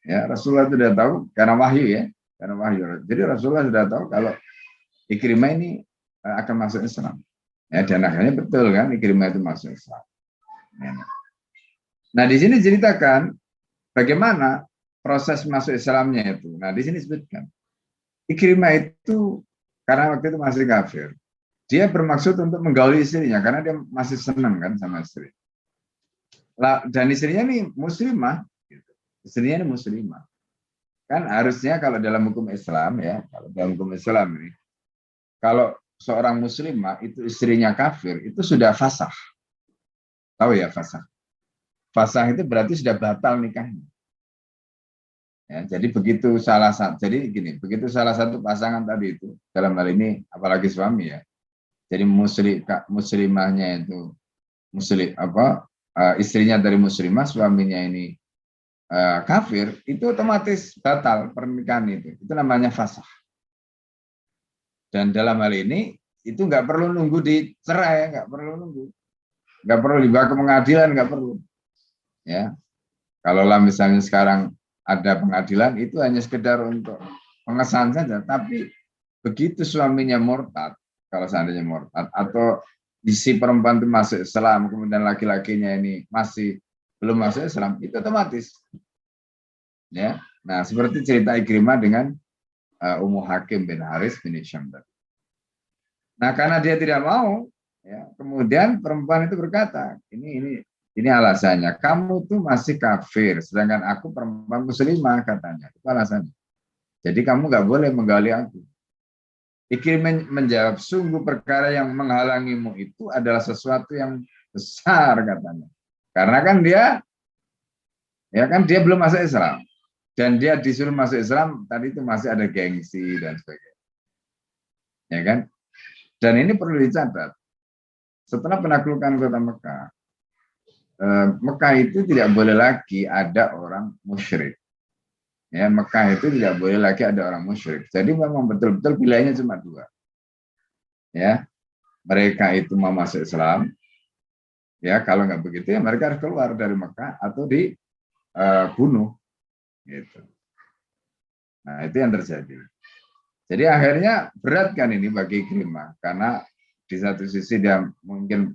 Ya, Rasulullah sudah tahu karena wahyu ya, karena wahyu. Jadi Rasulullah sudah tahu kalau Ikrimah ini akan masuk Islam. Ya, dan akhirnya betul kan Ikrimah itu masuk Islam. Ya. Nah, di sini ceritakan bagaimana proses masuk Islamnya itu. Nah, di sini sebutkan Ikrimah itu karena waktu itu masih kafir. Dia bermaksud untuk menggauli istrinya karena dia masih senang kan sama istri. Dan istrinya ini muslimah, gitu. Istrinya ini muslimah. Kan harusnya kalau dalam hukum Islam ya, kalau dalam hukum Islam ini, kalau seorang muslimah itu istrinya kafir, itu sudah fasah. Tahu ya fasah? Fasah itu berarti sudah batal nikahnya. Ya, jadi begitu jadi gini, begitu salah satu pasangan tadi itu dalam hal ini apalagi suami ya. Jadi muslimahnya itu istrinya dari muslimah, suaminya ini kafir, itu otomatis batal pernikahan itu. Itu namanya fasah. Dan dalam hal ini itu nggak perlu nunggu dicerai, nggak perlu dibawa ke pengadilan, nggak perlu. Ya, kalaulah misalnya sekarang ada pengadilan itu hanya sekedar untuk pengesahan saja. Tapi begitu suaminya murtad, kalau seandainya murtad atau si perempuan itu masuk Islam, kemudian laki-lakinya ini masih belum masuk Islam, itu otomatis. Ya, nah seperti cerita Ikrimah dengan Ummu Hakim bin Haris bin Hisham. Nah, karena dia tidak mau, ya, kemudian perempuan itu berkata, ini alasannya, kamu tuh masih kafir, sedangkan aku perempuan muslimah, katanya. Itu alasannya. Jadi kamu nggak boleh menggali aku. Ikrimah menjawab, sungguh perkara yang menghalangimu itu adalah sesuatu yang besar, katanya. Karena kan dia belum masuk Islam. Dan dia disuruh masuk Islam, tadi itu masih ada gengsi dan sebagainya. Ya kan? Dan ini perlu dicatat. Setelah penaklukan kota Mekah, Mekah itu tidak boleh lagi ada orang musyrik. Ya, Mekah itu tidak boleh lagi ada orang musyrik. Jadi memang betul-betul pilihannya cuma dua. Ya, mereka itu mau masuk Islam. Ya, kalau nggak begitu ya mereka harus keluar dari Mekah atau dibunuh. Gitu. Nah, itu yang terjadi. Jadi akhirnya berat kan ini bagi Ikrimah karena di satu sisi dia mungkin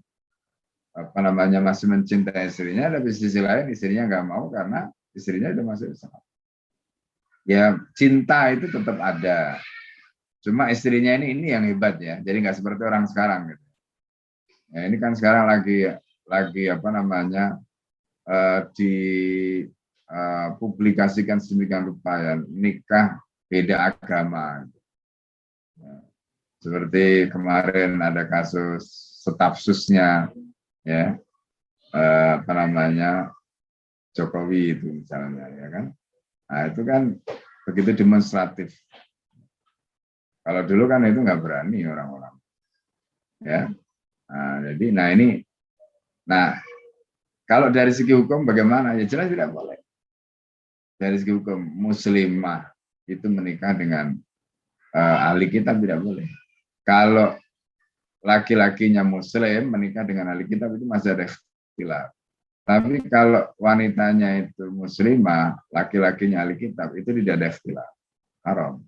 masih mencintai istrinya, tapi di sisi lain istrinya nggak mau karena istrinya udah masuk Islam. Ya cinta itu tetap ada, cuma istrinya ini yang hebat ya, jadi nggak seperti orang sekarang gitu. Ya, ini kan sekarang lagi dipublikasikan sedemikian rupa ya, nikah beda agama. Seperti kemarin ada kasus staf susnya, ya, apa namanya, Jokowi itu misalnya, ya kan. Nah itu kan begitu demonstratif. Kalau dulu kan itu nggak berani orang-orang, ya. Nah ini, nah kalau dari segi hukum bagaimana? Ya jelas tidak boleh. Dari segi hukum muslimah itu menikah dengan ahli kitab tidak boleh. Kalau laki-lakinya muslim menikah dengan ahli kitab itu masih ada ikhtilaf. Tapi kalau wanitanya itu muslimah, laki-lakinya ahli kitab itu tidak ada ikhtilaf. Haram.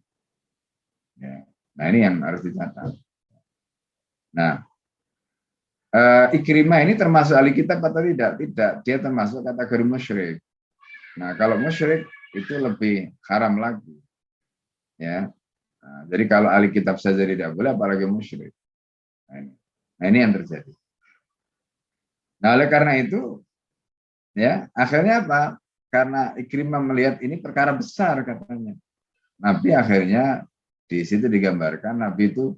Ya. Nah ini yang harus dicatat. Nah, Ikrimah ini termasuk ahli kitab atau tidak? Tidak, dia termasuk kategori musyrik. Nah, kalau musyrik itu lebih haram lagi. Ya. Nah, jadi kalau ahli kitab saja tidak boleh, apalagi musyrik. Nah, ini yang terjadi. Nah, oleh karena itu, ya akhirnya apa? Karena Ikrimah melihat ini perkara besar katanya. Nabi akhirnya di situ digambarkan Nabi itu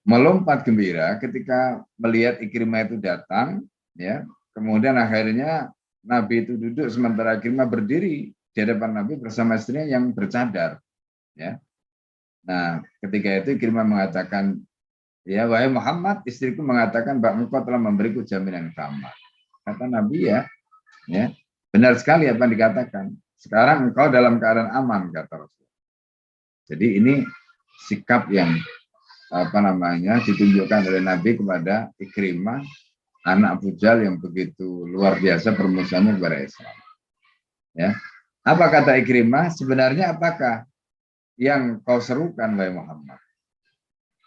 melompat gembira ketika melihat Ikrimah itu datang, ya. Kemudian akhirnya Nabi itu duduk sementara Ikrimah berdiri di hadapan Nabi bersama istrinya yang bercadar, ya. Nah, ketika itu Ikrimah mengatakan, ya wahai Muhammad, istriku mengatakan bahwa engkau telah memberiku jaminan kamar. Kata Nabi, ya, benar sekali apa yang dikatakan. Sekarang engkau dalam keadaan aman, kata Rasul. Jadi ini sikap yang ditunjukkan oleh Nabi kepada Ikrimah, anak Abu Jahal yang begitu luar biasa permusuhannya kepada Islam. Ya, apa kata Ikrimah? Sebenarnya apakah yang kau serukan, wahai Muhammad?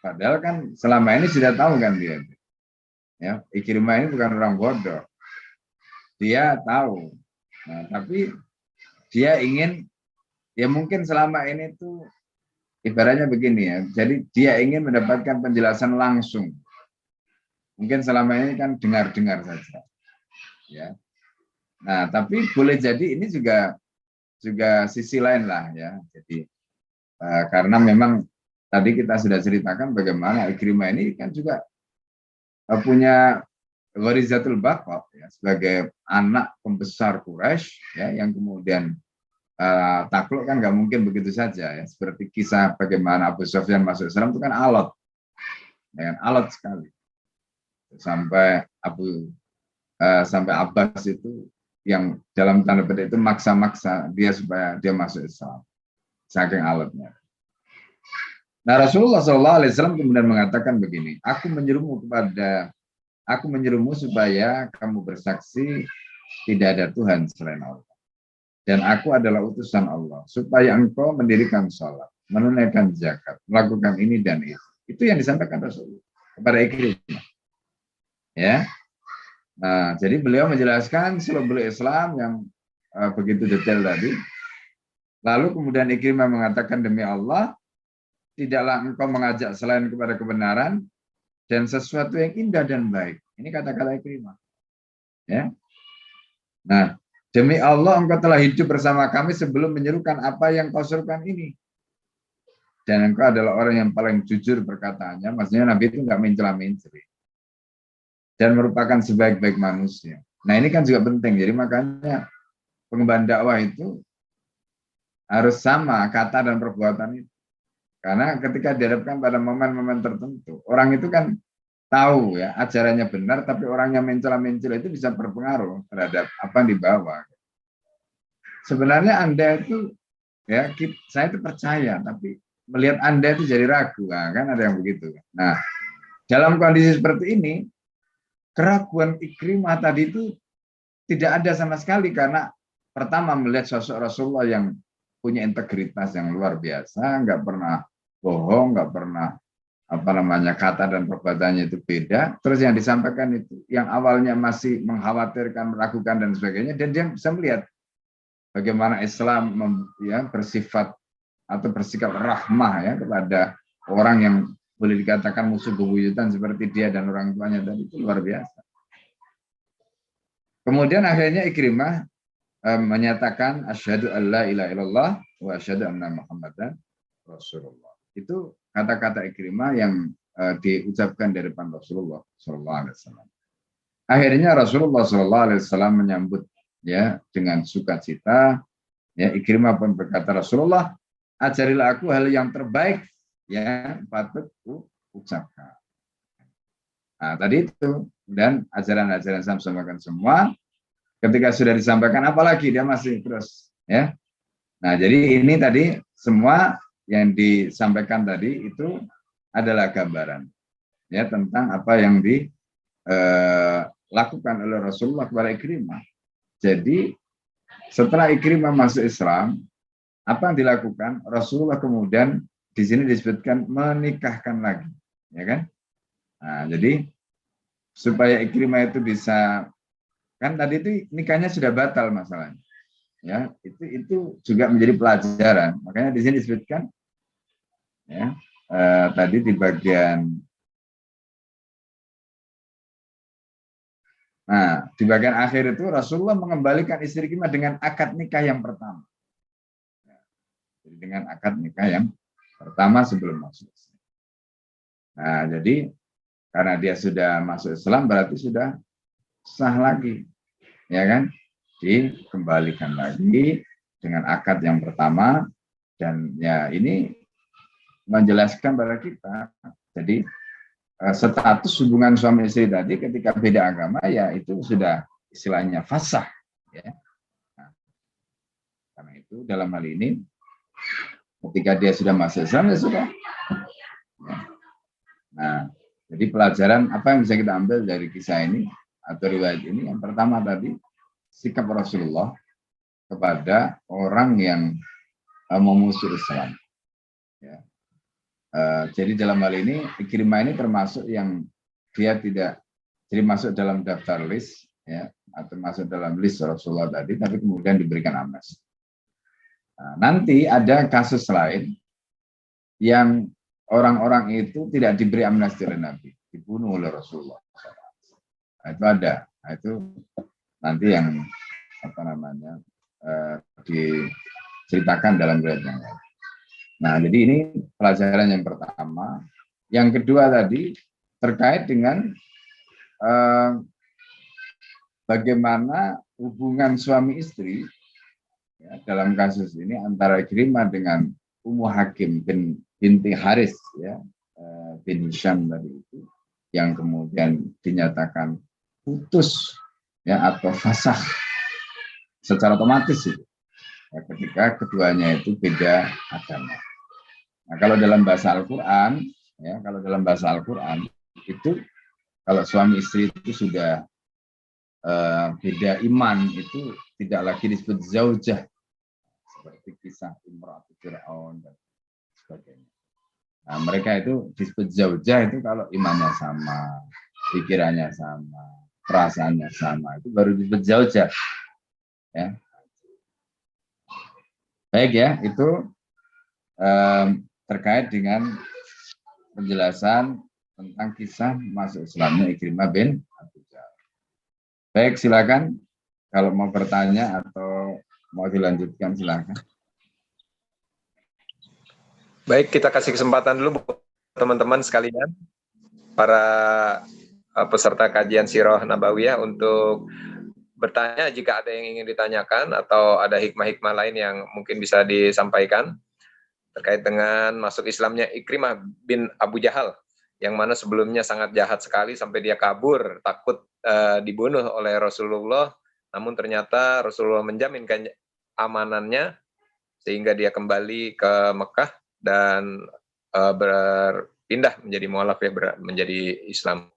Padahal kan selama ini sudah tahu kan dia. Ya, Ikrimah ini bukan orang bodoh. Dia tahu. Nah, tapi dia ingin, ya mungkin selama ini tuh ibaratnya begini ya. Jadi dia ingin mendapatkan penjelasan langsung. Mungkin selama ini kan dengar-dengar saja. Ya. Nah, tapi boleh jadi ini juga sisi lain lah ya. Jadi karena memang tadi kita sudah ceritakan bagaimana Ikrimah ini kan juga punya Gharizatul Baqa ya, sebagai anak pembesar Quraisy ya, yang kemudian takluk kan nggak mungkin begitu saja ya. Seperti kisah bagaimana Abu Sufyan masuk Islam itu kan alot, ya, alot sekali sampai sampai Abbas itu yang dalam tanda petik itu maksa-maksa dia supaya dia masuk Islam, saking alotnya. Nah Rasulullah SAW kemudian mengatakan begini, aku menyuruhmu supaya kamu bersaksi tidak ada Tuhan selain Allah. Dan aku adalah utusan Allah, supaya engkau mendirikan sholat, menunaikan zakat, melakukan ini dan itu. Itu yang disampaikan Rasulullah kepada Ikrimah. Ya, nah jadi beliau menjelaskan seluk-beluk Islam yang begitu detail tadi. Lalu kemudian Ikrimah mengatakan, demi Allah, tidaklah engkau mengajak selain kepada kebenaran dan sesuatu yang indah dan baik. Ini kata-kata Ikrimah. Ya, nah. Demi Allah, engkau telah hidup bersama kami sebelum menyerukan apa yang kau serukan ini. Dan engkau adalah orang yang paling jujur perkataannya. Maksudnya Nabi itu enggak mencela-mencela. Dan merupakan sebaik-baik manusia. Nah ini kan juga penting. Jadi makanya pengemban dakwah itu harus sama kata dan perbuatan itu. Karena ketika dihadapkan pada momen-momen tertentu, orang itu kan tahu ya ajarannya benar, tapi orang yang mencela-mencela itu bisa berpengaruh terhadap apa yang dibawa. Sebenarnya Anda itu, ya saya itu percaya, tapi melihat Anda itu jadi ragu, kan ada yang begitu. Nah, dalam kondisi seperti ini, keraguan Ikrimah tadi itu tidak ada sama sekali karena pertama melihat sosok Rasulullah yang punya integritas yang luar biasa, nggak pernah bohong, nggak pernah kata dan perbuatannya itu beda. Terus yang disampaikan itu yang awalnya masih mengkhawatirkan, meragukan dan sebagainya, dan dia bisa melihat bagaimana Islam bersifat atau bersikap rahmah ya kepada orang yang boleh dikatakan musuh bebuyutan seperti dia dan orang tuanya tadi, itu luar biasa. Kemudian akhirnya Ikrimah menyatakan asyhadu alla ilaha illallah wa asyhadu anna Muhammadan Rasulullah. Itu kata-kata Ikrimah yang diucapkan dari depan Rasulullah SAW. Akhirnya Rasulullah SAW menyambut ya dengan sukacita. Ya, Ikrimah pun berkata, Rasulullah, ajarilah aku hal yang terbaik yang patut ucapkan. Nah, tadi itu, dan ajaran-ajaran saya sampaikan semua. Ketika sudah disampaikan, apalagi dia masih terus, ya. Nah, jadi ini tadi semua yang disampaikan tadi itu adalah gambaran, ya, tentang apa yang dilakukan oleh Rasulullah kepada Ikrimah. Jadi setelah Ikrimah masuk Islam, apa yang dilakukan? Rasulullah kemudian di sini disebutkan menikahkan lagi, ya kan? Nah, jadi supaya Ikrimah itu bisa, kan tadi itu nikahnya sudah batal masalahnya, ya, itu juga menjadi pelajaran. Makanya di sini disebutkan, ya, tadi di bagian, nah di bagian akhir itu Rasulullah mengembalikan istri Ikrimah dengan akad nikah yang pertama. Jadi dengan akad nikah yang pertama sebelum masuk Islam. Nah, jadi karena dia sudah masuk Islam berarti sudah sah lagi, ya kan? Dikembalikan lagi dengan akad yang pertama, dan ya ini menjelaskan pada kita. Jadi status hubungan suami istri tadi ketika beda agama ya itu sudah istilahnya fasah, ya. Nah, karena itu dalam hal ini ketika dia sudah masuk Islam ya sudah. Ya. Nah, jadi pelajaran apa yang bisa kita ambil dari kisah ini atau riwayat ini? Yang pertama tadi, sikap Rasulullah kepada orang yang memusuhi Islam. Ya. Jadi dalam hal ini, Ikrimah ini termasuk yang dia tidak jadi masuk dalam daftar list, ya, atau masuk dalam list Rasulullah tadi, tapi kemudian diberikan amnesti. Nah, nanti ada kasus lain yang orang-orang itu tidak diberi amnesti oleh Nabi, dibunuh oleh Rasulullah. Nah, itu ada. Nah, itu nanti yang apa namanya diceritakan dalam riwayat yang lain. Nah, jadi ini pelajaran yang pertama. Yang kedua tadi terkait dengan bagaimana hubungan suami istri, ya, dalam kasus ini antara Ikrimah dengan Ummu Hakim binti Haris, ya, bin Hisham tadi itu, yang kemudian dinyatakan putus, ya, atau fasakh secara otomatis itu, ya, ketika keduanya itu beda agama. Nah, kalau dalam bahasa Al-Quran, ya, kalau dalam bahasa Al-Quran itu kalau suami istri itu sudah beda iman itu tidak lagi disebut zaujah, seperti kisah Imra'atu Fir'aun dan sebagainya. Nah, mereka itu disebut zaujah itu kalau imannya sama, pikirannya sama, perasaannya sama, itu baru disebut zaujah. Ya. Baik, ya, itu terkait dengan penjelasan tentang kisah masuk Islamnya Ikrimah bin Abu Jahal. Baik, silakan kalau mau bertanya atau mau dilanjutkan silakan. Baik, kita kasih kesempatan dulu buat teman-teman sekalian, para peserta kajian Sirah Nabawiyah untuk bertanya jika ada yang ingin ditanyakan atau ada hikmah-hikmah lain yang mungkin bisa disampaikan terkait dengan masuk Islamnya Ikrimah bin Abu Jahal, yang mana sebelumnya sangat jahat sekali sampai dia kabur, takut dibunuh oleh Rasulullah, namun ternyata Rasulullah menjamin amanannya sehingga dia kembali ke Mekah dan berpindah menjadi mualaf, ya, menjadi Islam.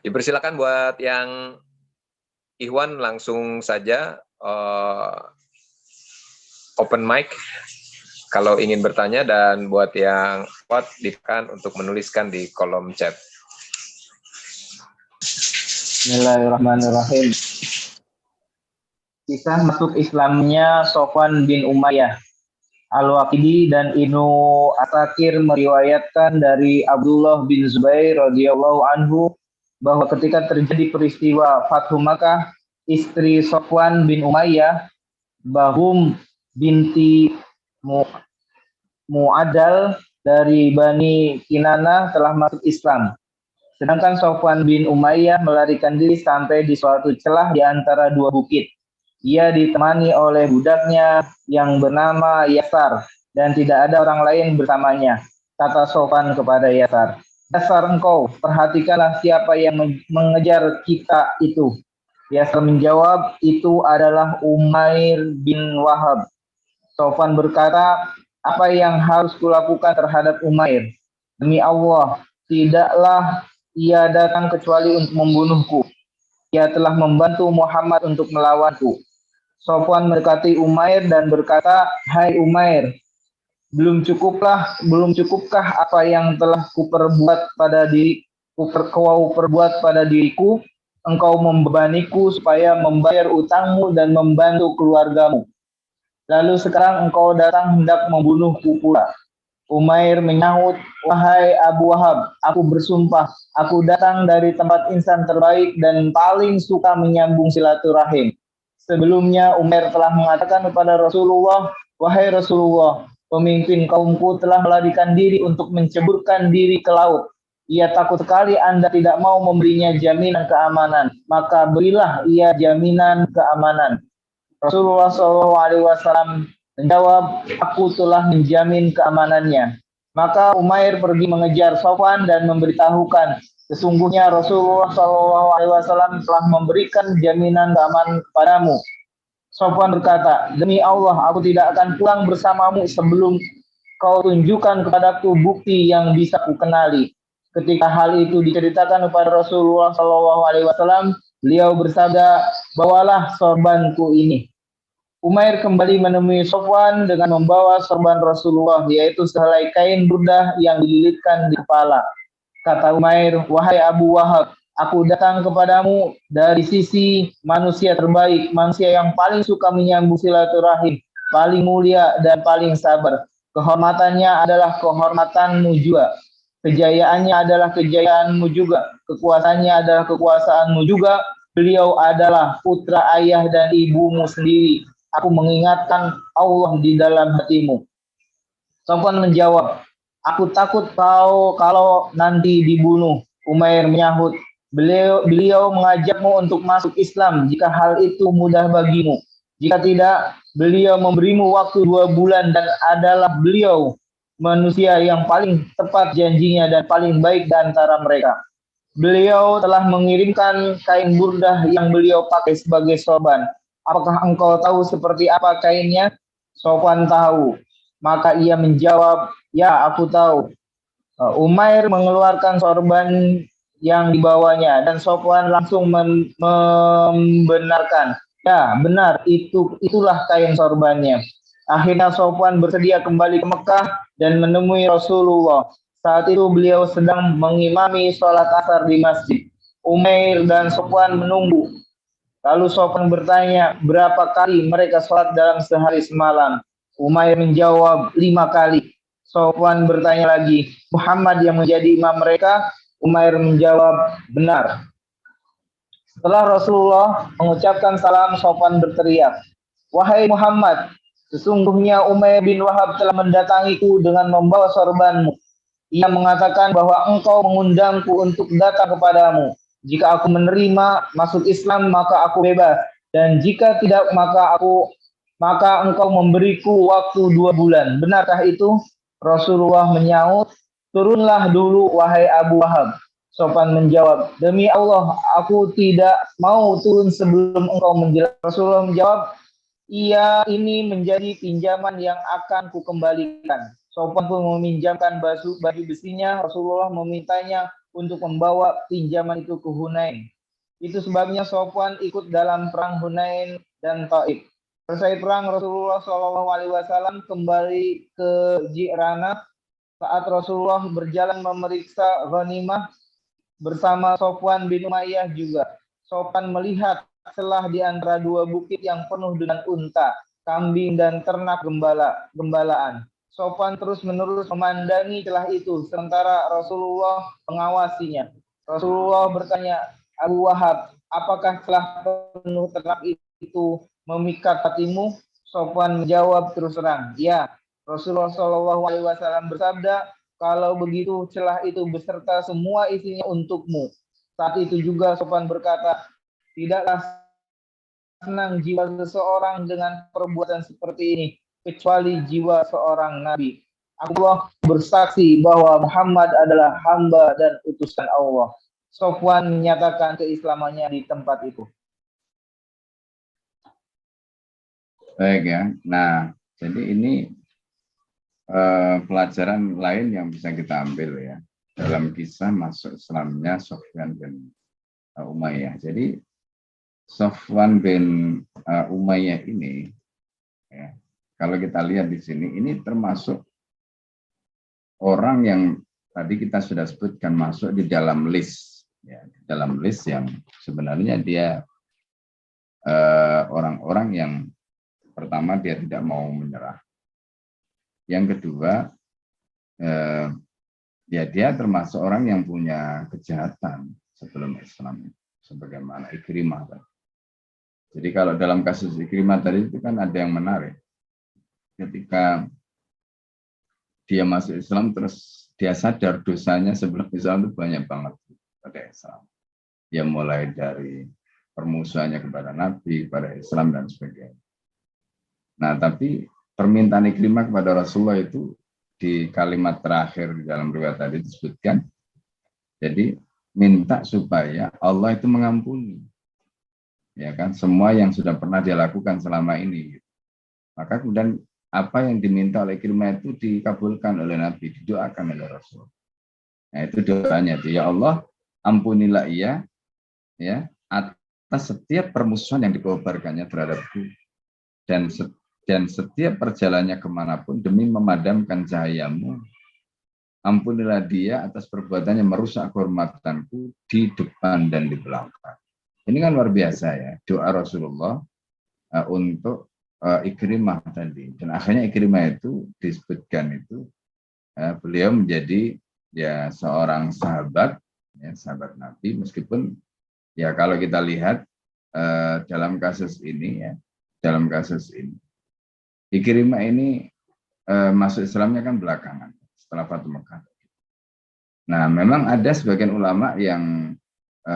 Dipersilakan buat yang Ikhwan langsung saja open mic kalau ingin bertanya, dan buat yang kuat ditekan untuk menuliskan di kolom chat. Bismillahirrahmanirrahim. Kisah masuk Islamnya Sofwan bin Umayyah. Al-Waqidi dan Ibnu Asakir meriwayatkan dari Abdullah bin Zubair radhiyallahu anhu bahwa ketika terjadi peristiwa Fathu Makkah, istri Sofwan bin Umayyah, Bahum binti Mu'adal dari Bani Kinana telah masuk Islam. Sedangkan Sofwan bin Umayyah melarikan diri sampai di suatu celah di antara dua bukit. Ia ditemani oleh budaknya yang bernama Yasar dan tidak ada orang lain bersamanya. Kata Sofwan kepada Yasar, "Yasar, engkau, perhatikanlah siapa yang mengejar kita itu." Yasar menjawab, "Itu adalah Umair bin Wahab." Sofwan berkata, "Apa yang harus kulakukan terhadap Umair? Demi Allah, tidaklah ia datang kecuali untuk membunuhku. Ia telah membantu Muhammad untuk melawanku." Sofwan mendekati Umair dan berkata, "Hai Umair, belum cukupkah apa yang telah kau perbuat pada diriku? Engkau membebaniku supaya membayar utangmu dan membantu keluargamu. Lalu sekarang engkau datang hendak membunuhku pula." Umair menyahut, "Wahai Abu Wahab, aku bersumpah, aku datang dari tempat insan terbaik dan paling suka menyambung silaturahim. Sebelumnya Umair telah mengatakan kepada Rasulullah, 'Wahai Rasulullah, pemimpin kaumku telah melarikan diri untuk menceburkan diri ke laut. Ia takut sekali Anda tidak mau memberinya jaminan keamanan, maka berilah ia jaminan keamanan.' Rasulullah SAW menjawab, 'Aku telah menjamin keamanannya.' Maka Umair pergi mengejar Sofwan dan memberitahukan, 'Sesungguhnya Rasulullah SAW telah memberikan jaminan keamanan kepadamu.' Sofwan berkata, 'Demi Allah, aku tidak akan pulang bersamamu sebelum kau tunjukkan kepadaku bukti yang bisa kukenali.' Ketika hal itu diceritakan kepada Rasulullah SAW, beliau bersabda, 'Bawalah sorbanku ini.' Umair kembali menemui Sofwan dengan membawa sorban Rasulullah, yaitu sehelai kain burdah yang dililitkan di kepala. Kata Umair, 'Wahai Abu Wahab, aku datang kepadamu dari sisi manusia terbaik, manusia yang paling suka menyambung silaturahim, paling mulia dan paling sabar. Kehormatannya adalah kehormatanmu juga. Kejayaannya adalah kejayaanmu juga. Kekuasaannya adalah kekuasaanmu juga. Beliau adalah putra ayah dan ibumu sendiri. Aku mengingatkan Allah di dalam hatimu.' Sofwan menjawab, 'Aku takut kalau nanti dibunuh.' Umair menyahut, Beliau mengajakmu untuk masuk Islam jika hal itu mudah bagimu. Jika tidak, beliau memberimu waktu 2 bulan dan adalah beliau manusia yang paling tepat janjinya dan paling baik di antara mereka. Beliau telah mengirimkan kain burdah yang beliau pakai sebagai sorban. Apakah engkau tahu seperti apa kainnya?' Sofwan tahu. Maka ia menjawab, 'Ya, aku tahu.' Umair mengeluarkan sorban yang dibawanya dan Sofwan langsung membenarkan, 'Ya, benar, itulah kain sorbannya.' Akhirnya Sofwan bersedia kembali ke Mekah dan menemui Rasulullah. Saat itu beliau sedang mengimami sholat asar di masjid. Umair dan Sofwan menunggu. Lalu Sofwan bertanya, berapa kali mereka sholat dalam sehari semalam? Umair menjawab, 5 kali. Sofwan bertanya lagi, Muhammad yang menjadi imam mereka? Umair menjawab, benar. Setelah Rasulullah mengucapkan salam, Sofwan berteriak, 'Wahai Muhammad, sesungguhnya Umair bin Wahab telah mendatangiku dengan membawa sorbanmu. Ia mengatakan bahwa engkau mengundangku untuk datang kepadamu. Jika aku menerima masuk Islam, maka aku bebas. Dan jika tidak, maka engkau memberiku waktu 2 bulan. Benarkah itu?' Rasulullah menyaut, 'Turunlah dulu, wahai Abu Wahab.' Sofwan menjawab, 'Demi Allah, aku tidak mau turun sebelum engkau menjelaskan.' Rasulullah menjawab, 'Ini menjadi pinjaman yang akan kukembalikan.' Sofwan pun meminjamkan baju besinya. Rasulullah memintanya untuk membawa pinjaman itu ke Hunain. Itu sebabnya Sofwan ikut dalam perang Hunain dan Taif. Selesai perang, Rasulullah SAW kembali ke Ji'rana. Saat Rasulullah berjalan memeriksa ghanimah bersama Sofwan bin Umayyah juga. Sofwan melihat celah di antara 2 bukit yang penuh dengan unta, kambing, dan ternak gembalaan. Sofwan terus-menerus memandangi celah itu, sementara Rasulullah mengawasinya. Rasulullah bertanya, 'Abu Wahab, apakah celah penuh ternak itu memikat hatimu?' Sofwan menjawab terus terang, 'Ya.' Rasulullah SAW bersabda, kalau begitu celah itu beserta semua isinya untukmu. Saat itu juga Sofwan berkata, tidaklah senang jiwa seseorang dengan perbuatan seperti ini, kecuali jiwa seorang nabi. Allah bersaksi bahwa Muhammad adalah hamba dan utusan Allah. Sofwan menyatakan keislamannya di tempat itu. Baik ya. Nah, jadi ini pelajaran lain yang bisa kita ambil ya dalam kisah masuk Islamnya Sofwan bin Umayyah. Jadi Sofwan bin Umayyah ini, ya, kalau kita lihat di sini, ini termasuk orang yang tadi kita sudah sebutkan masuk di dalam list, ya, di dalam list yang sebenarnya dia orang-orang yang pertama dia tidak mau menyerah. Yang kedua, ya dia termasuk orang yang punya kejahatan sebelum Islam, sebagaimana Ikrimah. Jadi kalau dalam kasus Ikrimah tadi itu kan ada yang menarik. Ketika dia masuk Islam terus dia sadar dosanya sebelum Islam itu banyak banget pada Islam. Ya mulai dari permusuhannya kepada Nabi, kepada Islam dan sebagainya. Nah, tapi permintaan Ikrimah kepada Rasulullah itu di kalimat terakhir di dalam riwayat tadi disebutkan, jadi minta supaya Allah itu mengampuni, ya kan, semua yang sudah pernah dia lakukan selama ini. Maka kemudian apa yang diminta oleh Ikrimah itu dikabulkan oleh Nabi, didoakan oleh Rasul. Nah, itu doanya itu, ya Allah, ampunilah ia, ya, atas setiap permusuhan yang dikobarkannya terhadapku, dan setiap perjalanannya kemanapun demi memadamkan cahayamu, ampunilah dia atas perbuatannya merusak kehormatanku di depan dan di belakang. Ini kan luar biasa ya, doa Rasulullah untuk Ikrimah tadi. Dan akhirnya Ikrimah itu disebutkan itu beliau menjadi ya seorang sahabat, ya, sahabat Nabi, meskipun ya kalau kita lihat dalam kasus ini, ya, dalam kasus ini Ikrimah ini masuk Islamnya kan belakangan setelah Fatu Mekah. Nah, memang ada sebagian ulama yang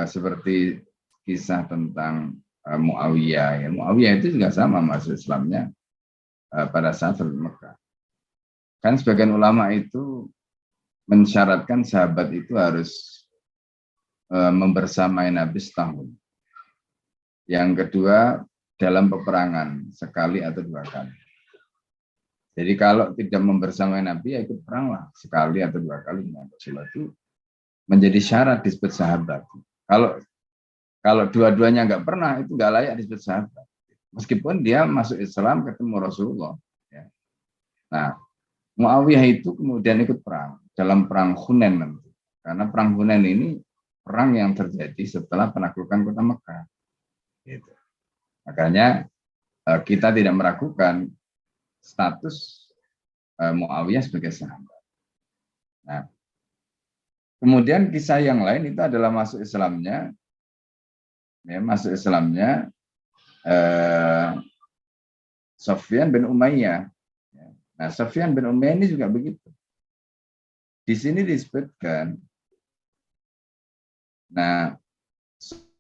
seperti kisah tentang Muawiyah. Ya, Muawiyah itu juga sama masuk Islamnya pada saat Fatu Mekah. Kan sebagian ulama itu mensyaratkan sahabat itu harus membersamai Nabi setahun. Yang kedua, dalam peperangan sekali atau 2 kali. Jadi kalau tidak membersamai Nabi, ya ikut perang lah sekali atau 2 kali. Itu menjadi syarat disebut sahabat. Kalau dua-duanya nggak pernah, itu nggak layak disebut sahabat. Meskipun dia masuk Islam ketemu Rasulullah. Ya. Nah, Muawiyah itu kemudian ikut perang dalam perang Hunain nanti. Karena perang Hunain ini perang yang terjadi setelah penaklukan kota Mekah. Gitu. Makanya kita tidak meragukan status Muawiyah sebagai sahabat. Nah, kemudian kisah yang lain itu adalah masuk Islamnya Sofyan bin Umayyah. Nah, Sofyan bin Umayyah ini juga begitu. Di sini disebutkan, nah,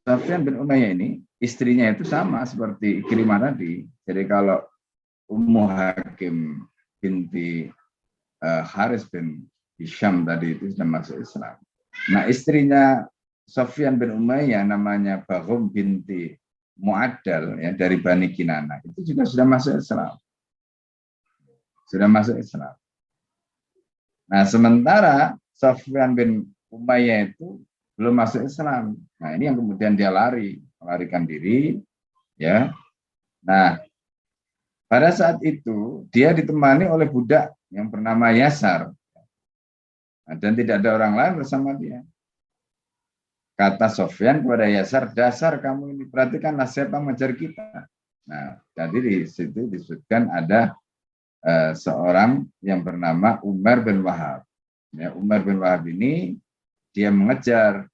Sofyan bin Umayyah ini istrinya itu sama seperti Ikrimah tadi. Jadi kalau Ummu Hakim binti Haris bin Hisham tadi itu sudah masuk Islam. Nah, istrinya Sofyan bin Umayyah namanya Baghum binti Mu'addal, ya, dari Bani Kinana, itu juga sudah masuk Islam. Sudah masuk Islam. Nah, sementara Sofyan bin Umayyah itu belum masuk Islam. Nah, ini yang kemudian dia melarikan diri, ya. Nah, pada saat itu dia ditemani oleh budak yang bernama Yasar. Nah, dan tidak ada orang lain bersama dia. Kata Sofyan kepada Yasar, dasar kamu ini, perhatikanlah siapa mengejar kita. Nah, jadi di situ disebutkan ada seorang yang bernama Umar bin Wahab. Ya, Umar bin Wahab ini dia mengejar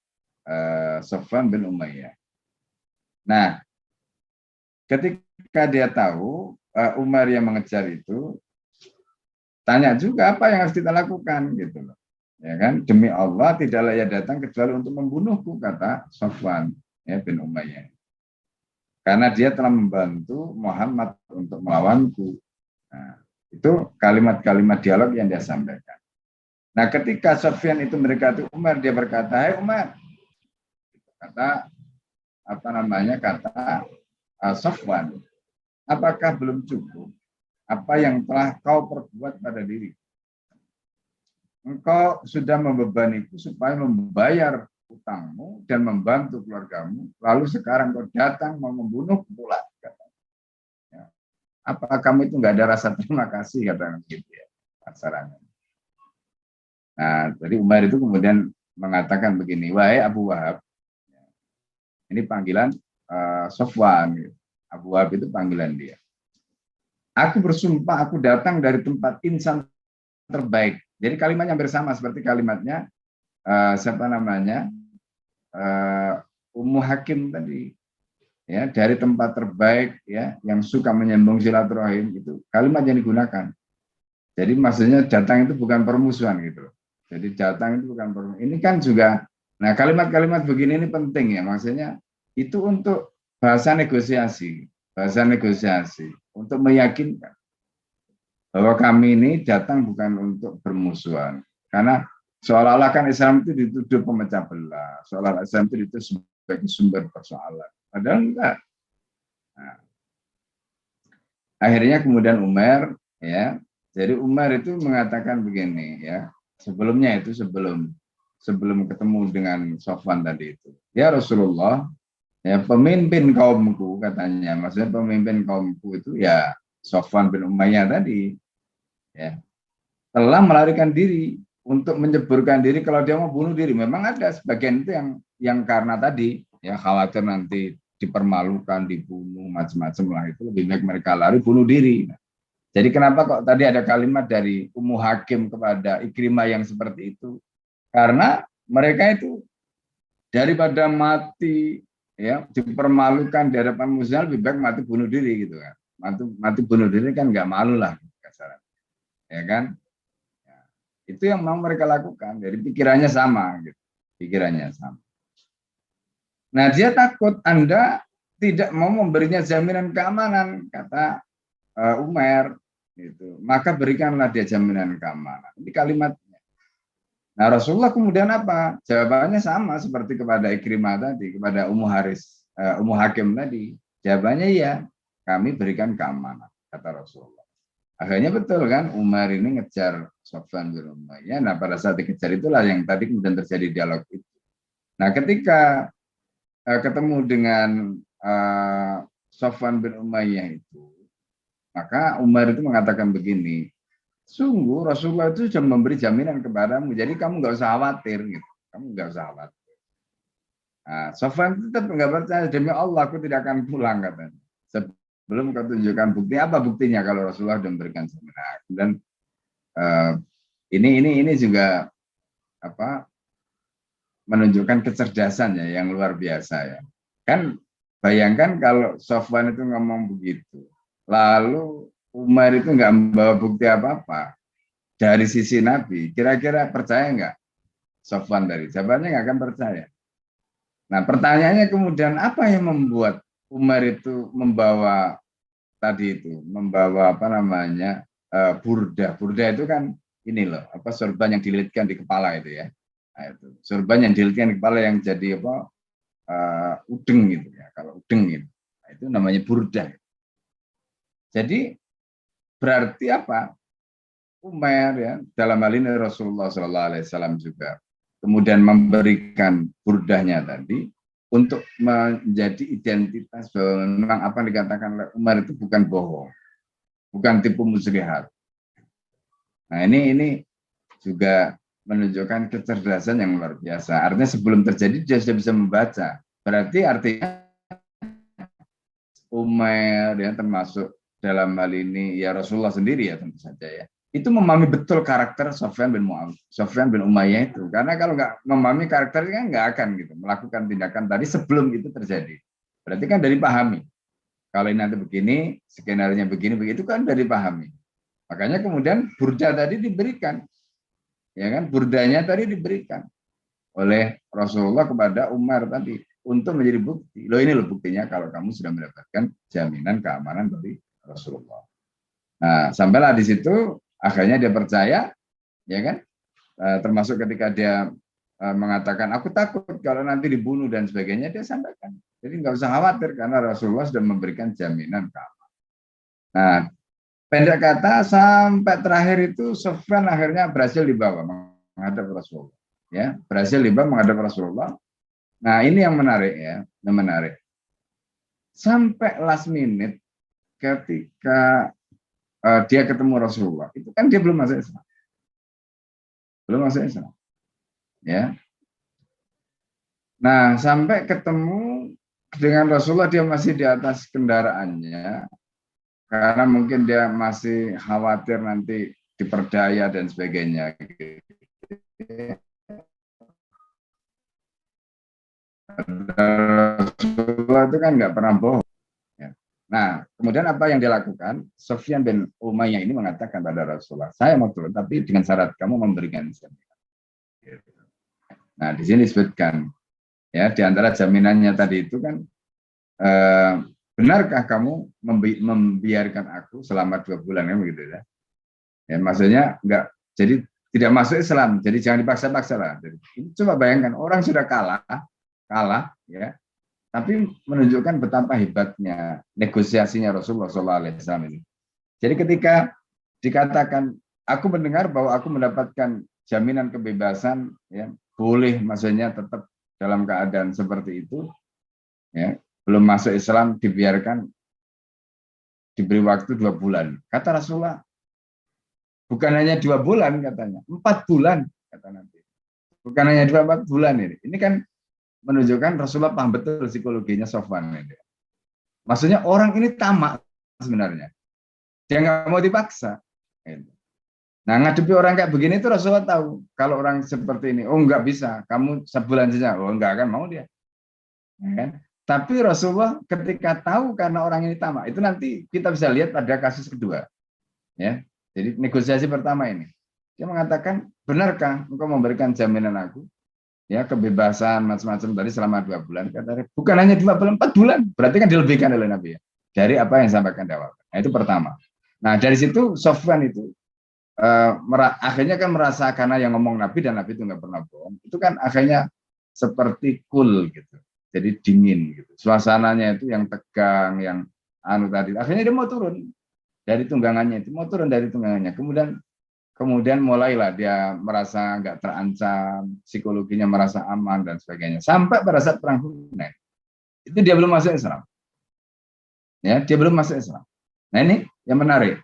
Sofyan bin Umayyah. Nah, ketika dia tahu Umar yang mengejar itu, tanya juga apa yang harus kita lakukan gitu loh. Ya kan, demi Allah tidaklah ia datang kecuali untuk membunuhku, kata Sofwan ya bin Umayyah. Karena dia telah membantu Muhammad untuk melawanku. Nah, itu kalimat-kalimat dialog yang dia sampaikan. Nah, ketika Sofyan itu mendekati Umar, dia berkata, "Hai Umar," kata Sofwan, "apakah belum cukup apa yang telah kau perbuat pada diri? Engkau sudah membebaniku supaya membayar utangmu dan membantu keluargamu, lalu sekarang kau datang mau membunuh pula." Ya. Apa kamu itu nggak ada rasa terima kasih, kata gitu ya pasarannya. Nah, jadi Umar itu kemudian mengatakan begini, "Wahai Abu Wahab," ini panggilan Sofwan, gitu. Abu Wahab itu panggilan dia. "Aku bersumpah aku datang dari tempat insan terbaik." Jadi kalimatnya bersama seperti kalimatnya Ummu Hakim tadi. Ya, dari tempat terbaik ya yang suka menyambung silaturahim, itu kalimat yang digunakan. Jadi maksudnya datang itu bukan permusuhan gitu. Jadi datang itu bukan permusuhan. Ini kan juga, nah kalimat-kalimat begini ini penting ya, maksudnya itu untuk bahasa negosiasi untuk meyakinkan bahwa kami ini datang bukan untuk bermusuhan. Karena seolah-olah kan Islam itu dituduh pemecah belah, seolah-olah Islam itu dituduh sebagai sumber persoalan. Padahal enggak. Nah, akhirnya kemudian Umar, ya, jadi Umar itu mengatakan begini, ya, sebelum ketemu dengan Sofwan tadi itu, "Ya Rasulullah, ya pemimpin kaumku," katanya, maksudnya pemimpin kaumku itu ya Sofwan bin Umayyah tadi, ya, telah melarikan diri untuk menceburkan diri kalau dia mau bunuh diri. Memang ada sebagian itu yang karena tadi ya khawatir nanti dipermalukan, dibunuh, macam-macam lah, itu lebih baik mereka lari bunuh diri. Jadi kenapa kok tadi ada kalimat dari Ummu Hakim kepada Ikrimah yang seperti itu? Karena mereka itu daripada mati ya dipermalukan di hadapan musuh, lebih baik mati bunuh diri gitu kan. Mati bunuh diri kan nggak malu lah kasaran. Ya kan? Ya, itu yang mau mereka lakukan. Jadi pikirannya sama gitu. Pikirannya sama. Nah, dia takut Anda tidak mau memberinya jaminan keamanan, kata Umar. Gitu. Maka berikanlah dia jaminan keamanan. Ini kalimatnya. Nah, Rasulullah kemudian apa? Jawabannya sama seperti kepada Ikrimah tadi, kepada Ummu Hakim tadi. Jawabannya iya, kami berikan keamanan, kata Rasulullah. Akhirnya betul kan, Umar ini ngejar Sofwan bin Umayyah. Nah, pada saat dikejar itulah yang tadi kemudian terjadi dialog itu. Nah, ketika ketemu dengan Sofwan bin Umayyah itu, maka Umar itu mengatakan begini, "Sungguh Rasulullah itu sudah memberi jaminan kepadamu, jadi kamu nggak usah khawatir gitu, kamu nggak usah khawatir." Nah, Sofwan tetap nggak percaya, "Demi Allah aku tidak akan pulang," katanya. Sebelum kau tunjukkan bukti, apa buktinya kalau Rasulullah sudah memberikan jaminan. Dan ini juga apa menunjukkan kecerdasan ya yang luar biasa ya. Kan bayangkan kalau Sofwan itu ngomong begitu, lalu Umar itu nggak membawa bukti apa-apa dari sisi Nabi, kira-kira percaya nggak Sofwan dari? Jawabannya nggak akan percaya. Nah, pertanyaannya kemudian apa yang membuat Umar itu membawa burda. Burda itu kan ini loh, sorban yang dililitkan di kepala itu ya. Nah, itu sorban yang dililitkan di kepala yang jadi udeng gitu ya. Kalau udeng gitu, nah, itu namanya burda. Jadi berarti apa? Umar ya dalam hal ini Rasulullah SAW juga kemudian memberikan burdahnya tadi untuk menjadi identitas bahwa memang apa yang dikatakan oleh Umar itu bukan bohong, bukan tipu muslihat. Nah ini juga menunjukkan kecerdasan yang luar biasa. Artinya sebelum terjadi dia sudah bisa membaca. Berarti artinya Umar ya termasuk dalam hal ini ya Rasulullah sendiri ya tentu saja ya. Itu memahami betul karakter Sofyan bin Umayyah itu. Karena kalau nggak memahami karakternya nggak akan gitu melakukan tindakan tadi sebelum itu terjadi. Berarti kan dari pahami. Kalau ini nanti begini, skenario begini, begitu kan dari pahami. Makanya kemudian burda tadi diberikan, ya kan? Burdanya tadi diberikan oleh Rasulullah kepada Umar tadi untuk menjadi bukti. Loh, ini loh buktinya kalau kamu sudah mendapatkan jaminan keamanan dari Rasulullah. Nah, sampailah di situ akhirnya dia percaya, ya kan? Termasuk ketika dia mengatakan aku takut kalau nanti dibunuh dan sebagainya, dia sampaikan. Jadi nggak usah khawatir karena Rasulullah sudah memberikan jaminan keamanan. Nah, pendek kata sampai terakhir itu Sofyan akhirnya berhasil dibawa menghadap Rasulullah. Ya, berhasil dibawa menghadap Rasulullah. Nah, ini yang menarik ya, yang menarik. Sampai last minute ketika dia ketemu Rasulullah, itu kan dia belum masuk Islam. Belum masuk Islam. Ya. Nah, sampai ketemu dengan Rasulullah dia masih di atas kendaraannya karena mungkin dia masih khawatir nanti diperdaya dan sebagainya. Rasulullah itu kan nggak pernah bohong. Ya. Nah, kemudian apa yang dilakukan? Sufyan bin Umayyah ini mengatakan pada Rasulullah, saya mau turun, tapi dengan syarat kamu memberikan jaminan. Nah, di sini disebutkan, ya, di antara jaminannya tadi itu kan, benarkah kamu membiarkan aku selama 2 bulan, kan begitu ya? Ya, maksudnya enggak, jadi tidak masuk Islam, jadi jangan dipaksa-paksa lah. Jadi, coba bayangkan orang sudah kalah, ya, tapi menunjukkan betapa hebatnya negosiasinya Rasulullah SAW ini. Jadi ketika dikatakan, aku mendengar bahwa aku mendapatkan jaminan kebebasan, ya, boleh, maksudnya tetap dalam keadaan seperti itu, ya, belum masuk Islam, dibiarkan, diberi waktu 2 bulan. Kata Rasulullah, bukan hanya 2 bulan katanya, 4 bulan kata Nabi. Bukan hanya 4 bulan ini. Ini kan menunjukkan Rasulullah paham betul psikologinya Sofwan ini. Maksudnya orang ini tamak sebenarnya. Dia nggak mau dipaksa. Nah, ngadepi orang kayak begini itu Rasulullah tahu. Kalau orang seperti ini, oh nggak bisa, kamu sebulan saja, oh nggak akan mau dia. Ya kan? Tapi Rasulullah ketika tahu karena orang ini tamak, itu nanti kita bisa lihat pada kasus kedua. Ya, jadi negosiasi pertama ini, dia mengatakan, benarkah engkau memberikan jaminan aku, ya, kebebasan macam-macam dari selama 2 bulan? Kata, bukan hanya 2 bulan, 4 bulan. Berarti kan dilebihkan oleh Nabi ya, dari apa yang disampaikan di awal. Nah, itu pertama. Nah, dari situ Sofwan itu akhirnya kan merasa karena yang ngomong Nabi dan Nabi itu nggak pernah bohong, itu kan akhirnya seperti cool gitu, jadi dingin gitu. Suasananya itu yang tegang, yang anu tadi. Akhirnya dia mau turun dari tunggangannya itu, mau turun dari tunggangannya. Kemudian mulailah dia merasa nggak terancam, psikologinya merasa aman dan sebagainya. Sampai pada saat perang Hunain, itu dia belum masuk Islam. Ya, dia belum masuk Islam. Nah, ini yang menarik.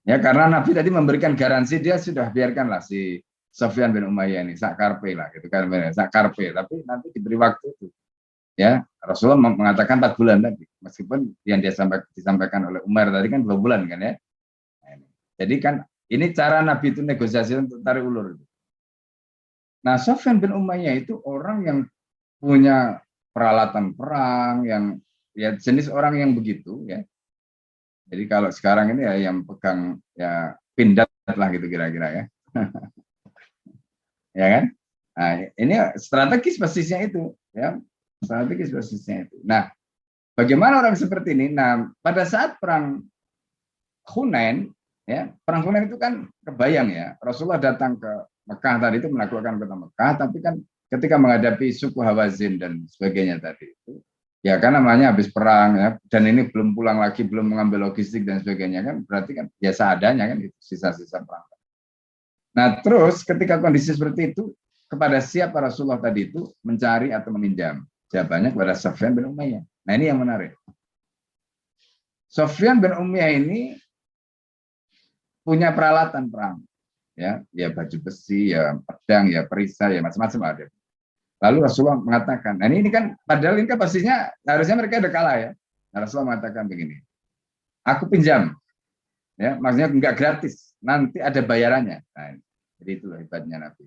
Ya, karena Nabi tadi memberikan garansi, dia sudah biarkanlah si Sofyan bin Umayyah ini sakarpe lah gitu kan, sakarpe, tapi nanti diberi waktu itu. Ya, Rasulullah mengatakan 4 bulan tadi, meskipun yang dia disampaikan oleh Umar tadi kan 2 bulan kan ya. Jadi kan ini cara Nabi itu negosiasi untuk tarik ulur. Nah, Sofyan bin Umayyah itu orang yang punya peralatan perang, yang ya jenis orang yang begitu ya. Jadi kalau sekarang ini ya yang pegang ya pindad lah gitu kira-kira ya. Ya kan? Nah, ini strategis basisnya itu ya. Strategis basisnya itu. Nah, bagaimana orang seperti ini? Nah, pada saat perang Hunain ya, perang Hunain itu kan kebayang ya. Rasulullah datang ke Mekah tadi itu menaklukkan kota Mekah, tapi kan ketika menghadapi suku Hawazin dan sebagainya tadi itu ya kan namanya habis perang ya, dan ini belum pulang lagi, belum mengambil logistik dan sebagainya kan, berarti kan biasa adanya kan itu sisa-sisa perang. Nah, terus ketika kondisi seperti itu, kepada siapa Rasulullah tadi itu mencari atau meminjam? Jawabannya kepada Sofyan bin Umayyah. Nah, ini yang menarik. Sofyan bin Umayyah ini punya peralatan perang. Ya baju besi, ya pedang, ya perisai, ya macam-macam ada. Lalu Rasulullah mengatakan, nah ini kan padahal ini kan pastinya harusnya mereka udah kalah ya. Nah, Rasulullah mengatakan begini, aku pinjam, ya maksudnya enggak gratis, nanti ada bayarannya. Nah, jadi itulah hebatnya Nabi.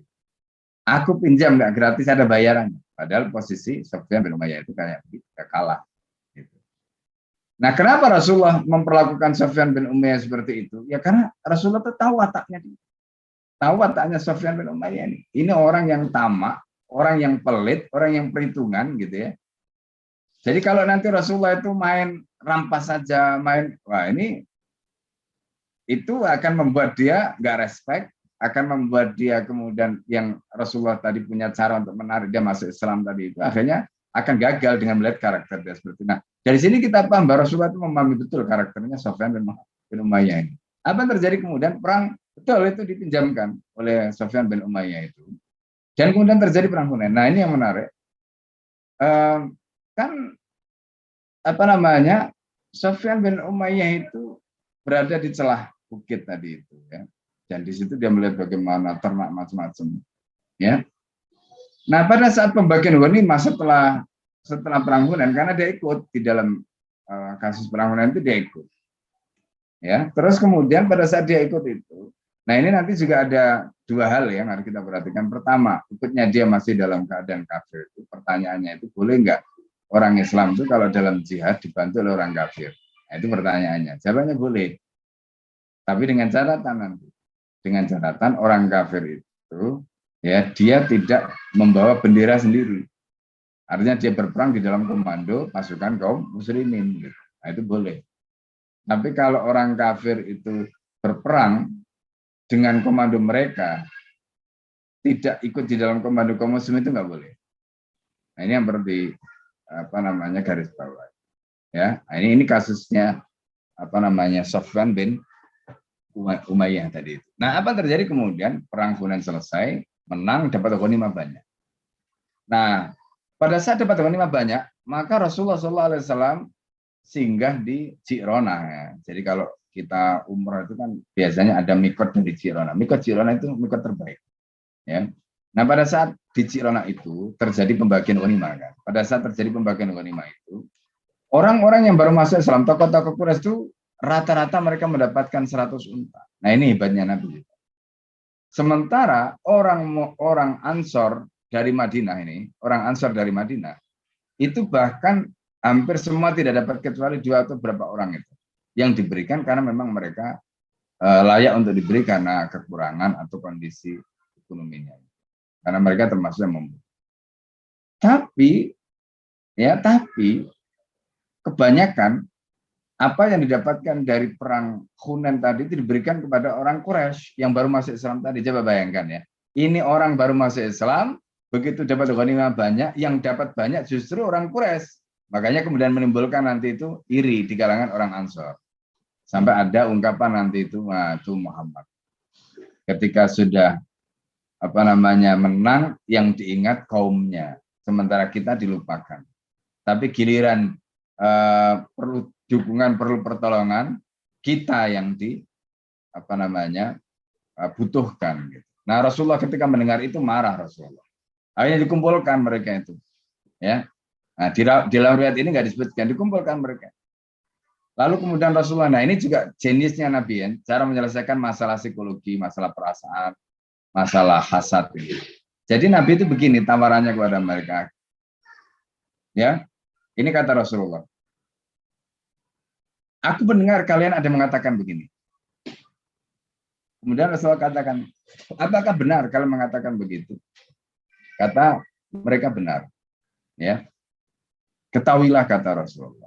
Aku pinjam enggak gratis, ada bayarannya. Padahal posisi Sofyan bin Umayyah itu kayak begitu, kalah. Gitu. Nah, kenapa Rasulullah memperlakukan Sufyan bin Umayyah seperti itu? Ya karena Rasulullah tuh tahu wataknya dia. Tahu wataknya Sufyan bin Umayyah ini. Ini orang yang tamak, orang yang pelit, orang yang perhitungan gitu ya. Jadi kalau nanti Rasulullah itu main rampas saja, main, wah ini itu akan membuat dia nggak respect, akan membuat dia kemudian yang Rasulullah tadi punya cara untuk menarik dia masuk Islam tadi itu akhirnya akan gagal dengan melihat karakter dia seperti itu. Nah, dari sini kita paham bahwa Rasulullah itu memahami betul karakternya Sufyan bin Umayyah ini. Apa yang terjadi kemudian perang betul itu dipinjamkan oleh Sufyan bin Umayyah itu. Dan kemudian terjadi perang Hunain. Nah, ini yang menarik. Kan apa namanya? Sufyan bin Umayyah itu berada di celah bukit tadi itu ya. Dan di situ dia melihat bagaimana ternak macam-macam ya. Nah, pada saat pembagian ghanimah setelah perang Hunain karena dia ikut di dalam kasus perang Hunain itu dia ikut. Ya, terus kemudian pada saat dia ikut itu, nah ini nanti juga ada dua hal yang harus kita perhatikan. Pertama, ikutnya dia masih dalam keadaan kafir itu, pertanyaannya itu boleh nggak orang Islam itu kalau dalam jihad dibantu oleh orang kafir? Nah, itu pertanyaannya. Jawabannya boleh. Tapi dengan catatan nanti, dengan catatan orang kafir itu ya dia tidak membawa bendera sendiri. Artinya dia berperang di dalam komando pasukan kaum muslimin. Gitu. Nah, itu boleh. Tapi kalau orang kafir itu berperang dengan komando mereka, tidak ikut di dalam komando kaum muslim itu nggak boleh. Nah, ini yang perlu di apa namanya garis bawah. Ya, nah, ini kasusnya apa namanya Sufyan bin Umayyah tadi itu. Nah, apa terjadi kemudian perang Hunain selesai, menang, dapat ghanimah banyak. Nah, pada saat dapat ghanimah banyak, maka Rasulullah SAW singgah di Ji'rona ya. Jadi kalau kita umrah itu kan biasanya ada mikot di Ji'rona. Mikot Ji'rona itu mikot terbaik. Ya. Nah, pada saat di Ji'rona itu terjadi pembagian ghanimah kan. Pada saat terjadi pembagian ghanimah itu, orang-orang yang baru masuk Islam, tokoh-tokoh Quraisy itu rata-rata mereka mendapatkan 100 unta. Nah, ini hebatnya Nabi. Sementara orang Ansor dari Madinah ini, orang Ansor dari Madinah, itu bahkan hampir semua tidak dapat kecuali 2 atau berapa orang itu yang diberikan karena memang mereka layak untuk diberi karena kekurangan atau kondisi ekonominya. Karena mereka termasuk yang membutuhkan. Tapi kebanyakan apa yang didapatkan dari perang Hunain tadi itu diberikan kepada orang Quraisy yang baru masuk Islam tadi. Coba bayangkan ya. Ini orang baru masuk Islam, begitu dapat ghanimah banyak, yang dapat banyak justru orang Quraisy. Makanya kemudian menimbulkan nanti itu iri di kalangan orang Ansor. Sampai ada ungkapan nanti itu Muhammad. Ketika sudah apa namanya menang, yang diingat kaumnya, sementara kita dilupakan. Tapi giliran perlu dukungan, perlu pertolongan, kita yang butuhkan. Gitu. Nah, Rasulullah ketika mendengar itu marah Rasulullah. Akhirnya dikumpulkan mereka itu, ya. Nah, di dalam riwayat ini nggak disebutkan, dikumpulkan mereka. Lalu kemudian Rasulullah, nah ini juga jenisnya Nabi ya, cara menyelesaikan masalah psikologi, masalah perasaan, masalah hasad. Gitu. Jadi Nabi itu begini tawarannya kepada mereka. Ya, ini kata Rasulullah. Aku mendengar kalian ada mengatakan begini. Kemudian Rasulullah katakan, apakah benar kalian mengatakan begitu? Kata mereka benar. Ya. Ketahuilah kata Rasulullah.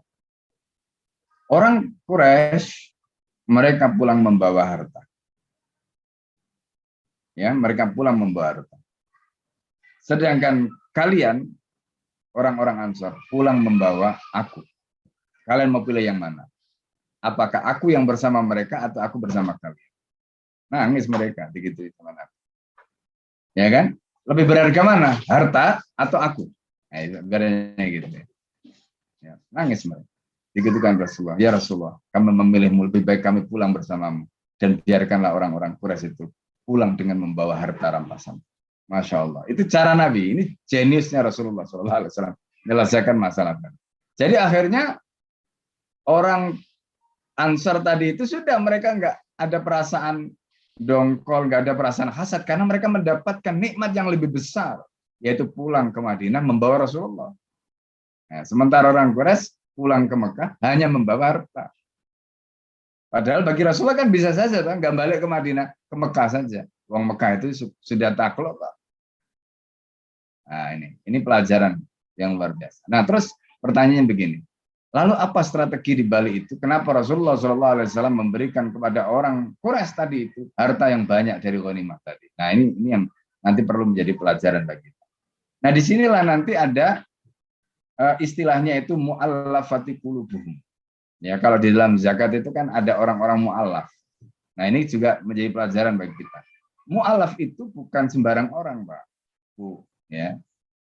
Orang Quraisy mereka pulang membawa harta. Ya, mereka pulang membawa harta. Sedangkan kalian orang-orang Ansor pulang membawa aku. Kalian mau pilih yang mana? Apakah aku yang bersama mereka atau aku bersama kalian? Nangis mereka begitu sama Nabi. Ya kan? Lebih berharga mana? Harta atau aku? Nah, itu berarti gitu. Ya, nangis mereka. Digitukan Rasulullah. Ya Rasulullah, kami memilihmu, lebih baik kami pulang bersamamu dan biarkanlah orang-orang Quraisy itu pulang dengan membawa harta rampasan. Masya Allah. Itu cara Nabi. Ini jeniusnya Rasulullah SAW. Menyelesaikan masalah. Jadi akhirnya orang Ansar tadi itu sudah mereka nggak ada perasaan dongkol, nggak ada perasaan hasad karena mereka mendapatkan nikmat yang lebih besar, yaitu pulang ke Madinah membawa Rasulullah. Nah, sementara orang Quraisy pulang ke Mekah hanya membawa harta. Padahal bagi Rasulullah kan bisa saja, nggak balik ke Madinah, ke Mekah saja. Wong Mekah itu sudah takluk, Pak. Nah, ini pelajaran yang luar biasa. Nah, terus pertanyaannya begini. Lalu apa strategi di balik itu? Kenapa Rasulullah SAW memberikan kepada orang Quraisy tadi itu harta yang banyak dari ghanimah tadi? Nah, ini yang nanti perlu menjadi pelajaran bagi kita. Nah, disinilah nanti ada istilahnya itu mu'allafati qulubuhum. Ya, kalau di dalam zakat itu kan ada orang-orang mu'allaf. Nah, ini juga menjadi pelajaran bagi kita. Mu'allaf itu bukan sembarang orang, Pak. Bu, ya.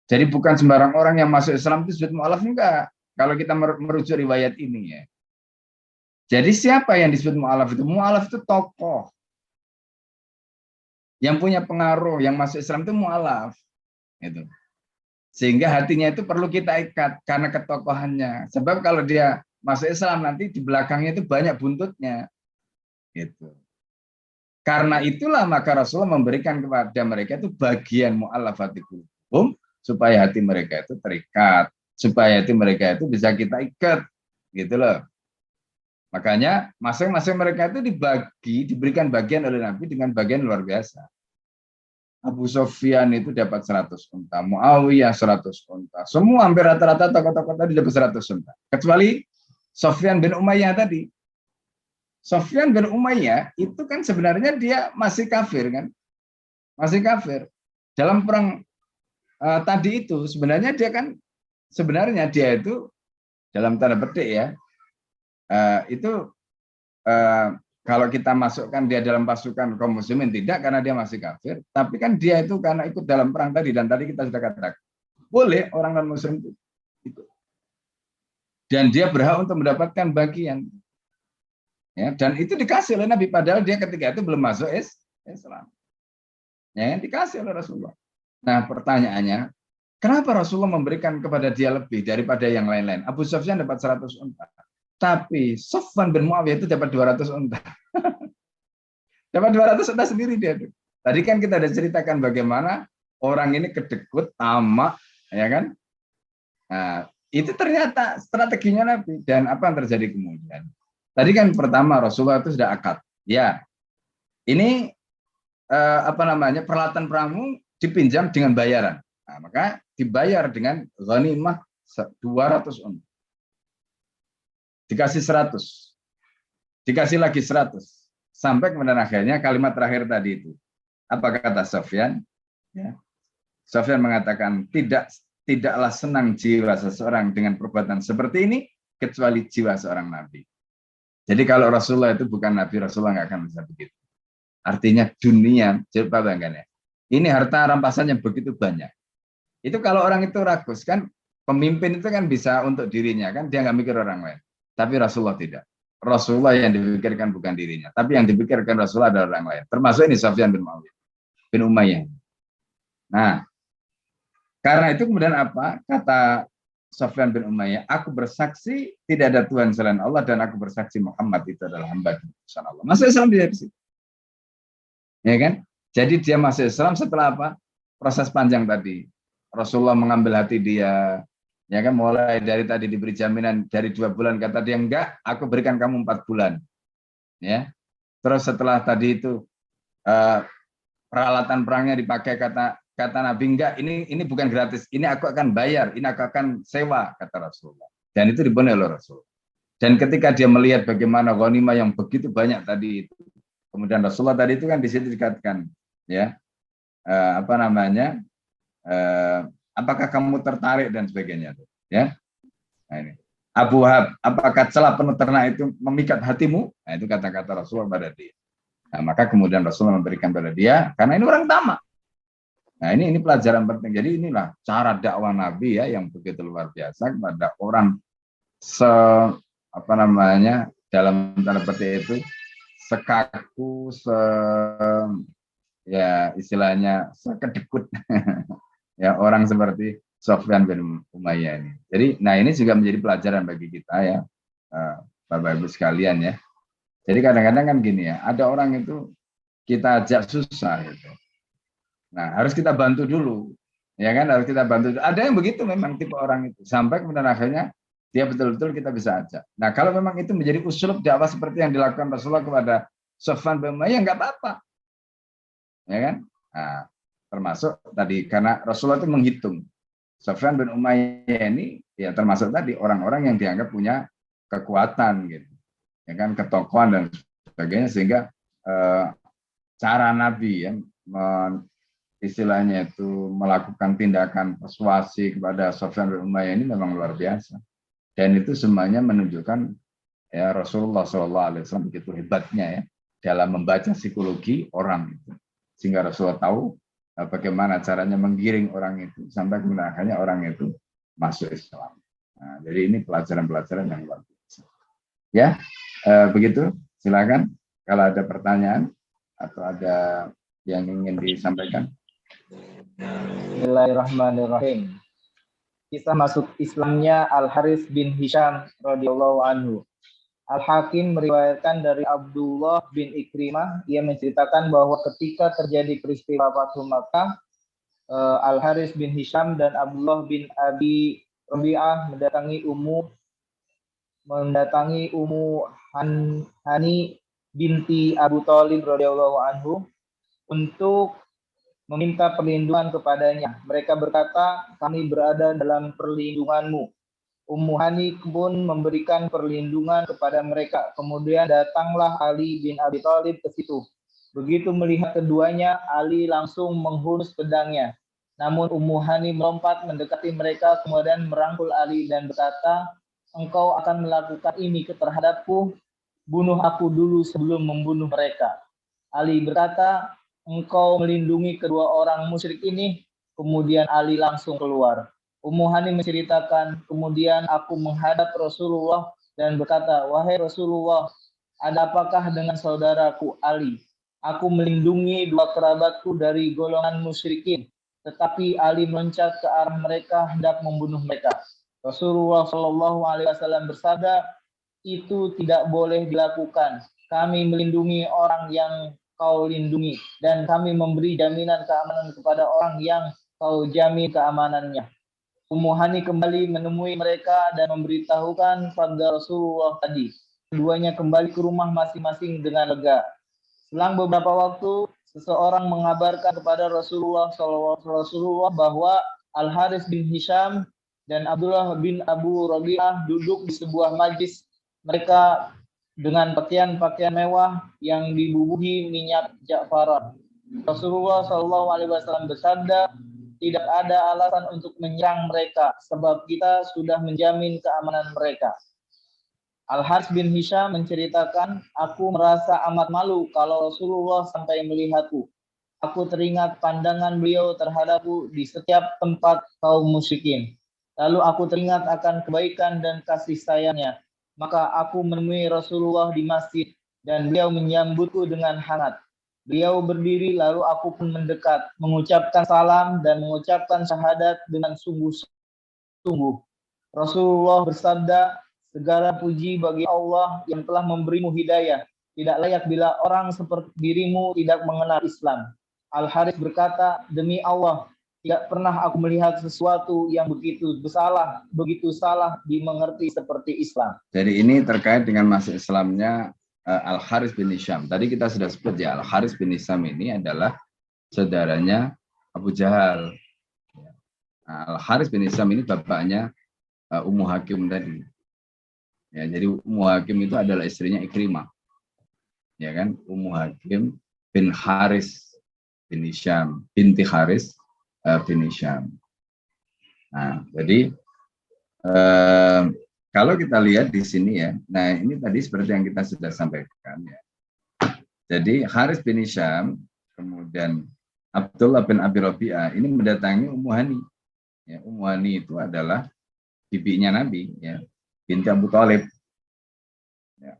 Jadi bukan sembarang orang yang masuk Islam itu disebut mu'allaf, enggak. Kalau kita merujuk riwayat ini ya. Jadi siapa yang disebut mu'allaf itu? Mu'allaf itu tokoh. Yang punya pengaruh, yang masuk Islam itu mu'allaf. Gitu. Sehingga hatinya itu perlu kita ikat karena ketokohannya. Sebab kalau dia masuk Islam nanti di belakangnya itu banyak buntutnya. Gitu. Karena itulah maka Rasulullah memberikan kepada mereka itu bagian mu'allafati qulubuhum supaya hati mereka itu terikat. Supaya itu mereka itu bisa kita ikat, gitu loh. Makanya masing-masing mereka itu diberikan bagian oleh Nabi dengan bagian luar biasa. Abu Sofyan itu dapat 100 unta, Muawiyah 100 unta. Semua hampir rata-rata tokoh-tokoh tadi dapat 100 unta. Kecuali Sofyan bin Umayyah tadi. Sofyan bin Umayyah itu kan sebenarnya dia masih kafir kan? Masih kafir. Dalam perang tadi itu sebenarnya dia itu dalam tanda petik ya, itu kalau kita masukkan dia dalam pasukan kaum muslimin tidak karena dia masih kafir, tapi kan dia itu karena ikut dalam perang tadi dan tadi kita sudah katakan boleh orang non muslim itu ikut dan dia berhak untuk mendapatkan bagian ya, dan itu dikasih oleh Nabi padahal dia ketika itu belum masuk Islam ya, dikasih oleh Rasulullah. Nah pertanyaannya, kenapa Rasulullah memberikan kepada dia lebih daripada yang lain-lain? Abu Sufyan dapat 100 unta. Tapi Sofwan bin Muawiyah itu dapat 200 unta. Dapat 200 unta sendiri dia. Tadi kan kita sudah ceritakan bagaimana orang ini kedekut, tamak, ya kan? Nah, itu ternyata strateginya Nabi. Dan apa yang terjadi kemudian? Tadi kan pertama Rasulullah itu sudah akad. Ya, ini peralatan perangmu dipinjam dengan bayaran. Nah, maka dibayar dengan ghanimah 200 unta. Dikasih 100. Dikasih lagi 100. Sampai kemudian akhirnya kalimat terakhir tadi itu. Apa kata Sofyan? Ya. Sofyan mengatakan, tidaklah senang jiwa seseorang dengan perbuatan seperti ini, kecuali jiwa seorang nabi. Jadi kalau Rasulullah itu bukan nabi, Rasulullah nggak akan bisa begitu. Artinya dunia, coba bayangkan ya. Ini harta rampasan yang begitu banyak. Itu kalau orang itu ragus kan, pemimpin itu kan bisa untuk dirinya kan, dia nggak mikir orang lain. Tapi Rasulullah tidak. Rasulullah yang dipikirkan bukan dirinya, tapi yang dipikirkan Rasulullah adalah orang lain. Termasuk ini Sofyan bin Umayyah. Nah, karena itu kemudian apa? Kata Sofyan bin Umayyah, aku bersaksi tidak ada Tuhan selain Allah dan aku bersaksi Muhammad itu adalah hamba dan utusan Allah. Masuk Islam dia di situ. Ya kan? Jadi dia masuk Islam setelah apa? Proses panjang tadi. Rasulullah mengambil hati dia, ya kan, mulai dari tadi diberi jaminan dari 2 bulan, kata dia enggak, aku berikan kamu 4 bulan, ya. Terus setelah tadi itu peralatan perangnya dipakai, kata Nabi enggak, ini bukan gratis, ini aku akan bayar, ini aku akan sewa, kata Rasulullah. Dan itu dibenar oleh Rasul. Dan ketika dia melihat bagaimana ghanimah yang begitu banyak tadi itu, kemudian Rasulullah tadi itu kan di situ dikatakan, ya, apakah kamu tertarik dan sebagainya, ya. Nah, ini Abu Wahab, apakah celah penuh ternak itu memikat hatimu? Nah, itu kata-kata Rasulullah pada dia. Nah, maka kemudian Rasulullah memberikan pada dia karena ini orang tamak. Nah, ini pelajaran penting. Jadi inilah cara dakwah Nabi ya yang begitu luar biasa kepada orang dalam tanda petik itu sekaku, ya istilahnya sekedekut ya orang seperti Sofyan bin Umayyah ini. Jadi, nah ini juga menjadi pelajaran bagi kita ya, Bapak Ibu sekalian ya. Jadi kadang-kadang kan gini ya, ada orang itu kita ajak susah gitu. Nah harus kita bantu dulu, ya kan, harus kita bantu. Ada yang begitu memang tipe orang itu, sampai kemudian akhirnya dia betul-betul kita bisa ajak. Nah, kalau memang itu menjadi usul dakwah seperti yang dilakukan Rasulullah kepada Sofwan bin Umayyah, nggak apa-apa. Ya kan? Nah, termasuk tadi karena Rasulullah itu menghitung Sofwan bin Umayyah ini ya termasuk tadi orang-orang yang dianggap punya kekuatan gitu. Ya kan, ketokohan dan sebagainya, sehingga cara Nabi ya istilahnya itu melakukan tindakan persuasi kepada Sofwan bin Umayyah ini memang luar biasa. Dan itu semuanya menunjukkan ya Rasulullah SAW begitu hebatnya ya dalam membaca psikologi orang itu, sehingga Rasulullah tahu bagaimana caranya menggiring orang itu sampai kemudian akhirnya orang itu masuk Islam. Nah, jadi ini pelajaran-pelajaran yang luar biasa. Ya, begitu. Silakan kalau ada pertanyaan atau ada yang ingin disampaikan. Bismillahirrahmanirrahim. Kisah masuk Islamnya Al-Harits bin Hisham radhiyallahu anhu. Al-Hakim meriwayatkan dari Abdullah bin Ikrimah, ia menceritakan bahwa ketika terjadi peristiwa Fathu Makkah, Al-Harits bin Hisham dan Abdullah bin Abi Rabi'ah mendatangi Ummu Hani binti Abu Thalib radhiyallahu anhu untuk meminta perlindungan kepadanya. Mereka berkata, kami berada dalam perlindunganmu. Ummu Hani pun memberikan perlindungan kepada mereka. Kemudian datanglah Ali bin Abi Thalib ke situ. Begitu melihat keduanya, Ali langsung menghunus pedangnya. Namun Ummu Hani melompat mendekati mereka, kemudian merangkul Ali dan berkata, engkau akan melakukan ini terhadapku, bunuh aku dulu sebelum membunuh mereka. Ali berkata, engkau melindungi kedua orang musyrik ini. Kemudian Ali langsung keluar. Ummu Hani menceritakan, kemudian aku menghadap Rasulullah dan berkata, wahai Rasulullah, ada apakah dengan saudaraku Ali? Aku melindungi dua kerabatku dari golongan musyrikin. Tetapi Ali meloncat ke arah mereka hendak membunuh mereka. Rasulullah Shallallahu Alaihi Wasallam bersabda, itu tidak boleh dilakukan. Kami melindungi orang yang kau lindungi, dan kami memberi jaminan keamanan kepada orang yang kau jamin keamanannya. Ummu Hani kembali menemui mereka dan memberitahukan pada Rasulullah tadi. Keduanya kembali ke rumah masing-masing dengan lega. Selang beberapa waktu, seseorang mengabarkan kepada Rasulullah bahwa Al-Harits bin Hisham dan Abdullah bin Abu Rabi'ah duduk di sebuah majlis. Mereka dengan pakaian-pakaian mewah yang dibubuhi minyak za'faran. Rasulullah SAW bersabda, tidak ada alasan untuk menyerang mereka, sebab kita sudah menjamin keamanan mereka. Al-Harits bin Hisham menceritakan, aku merasa amat malu kalau Rasulullah sampai melihatku. Aku teringat pandangan beliau terhadapku di setiap tempat kaum musyrikin. Lalu aku teringat akan kebaikan dan kasih sayangnya. Maka aku menemui Rasulullah di masjid dan beliau menyambutku dengan hangat. Beliau berdiri lalu aku pun mendekat, mengucapkan salam dan mengucapkan syahadat dengan sungguh-sungguh. Rasulullah bersabda, segala puji bagi Allah yang telah memberimu hidayah. Tidak layak bila orang seperti dirimu tidak mengenal Islam. Al-Harits berkata, demi Allah, tidak pernah aku melihat sesuatu yang begitu salah dimengerti seperti Islam. Jadi ini terkait dengan masuk Islamnya Al-Harits bin Hisham. Tadi kita sudah sebut ya, Al-Harits bin Hisham ini adalah saudaranya Abu Jahal. Al-Harits bin Hisham ini bapaknya Ummu Hakim tadi. Ya, jadi Ummu Hakim itu adalah istrinya Ikrimah. Ya kan, Ummu Hakim bin Harits bin Hisham, binti Harits bin Hisham. Nah, jadi kalau kita lihat di sini ya, nah ini tadi seperti yang kita sudah sampaikan ya. Jadi Harits bin Hisham, kemudian Abdullah bin Abi Rabi'ah ini mendatangi Ummu Hani. Ya, Ummu Hani itu adalah bibinya Nabi, ya, binti Abu Thalib. Ya.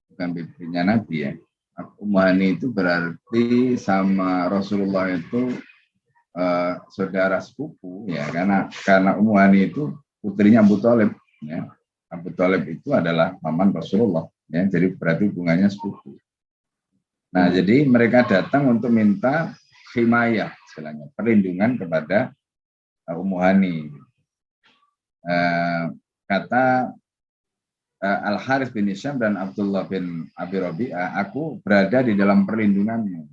Bukan bibinya Nabi ya. Ummu Hani itu berarti sama Rasulullah itu saudara sepupu ya, karena Ummu Hani itu putrinya Abu Thalib ya. Abu Thalib itu adalah paman Rasulullah ya, jadi berarti hubungannya sepupu. Nah, jadi mereka datang untuk minta himayah istilahnya, perlindungan kepada Ummu Hani. kata Al-Harits bin Hisham dan Abdullah bin Abi Rabi'ah, aku berada di dalam perlindunganmu,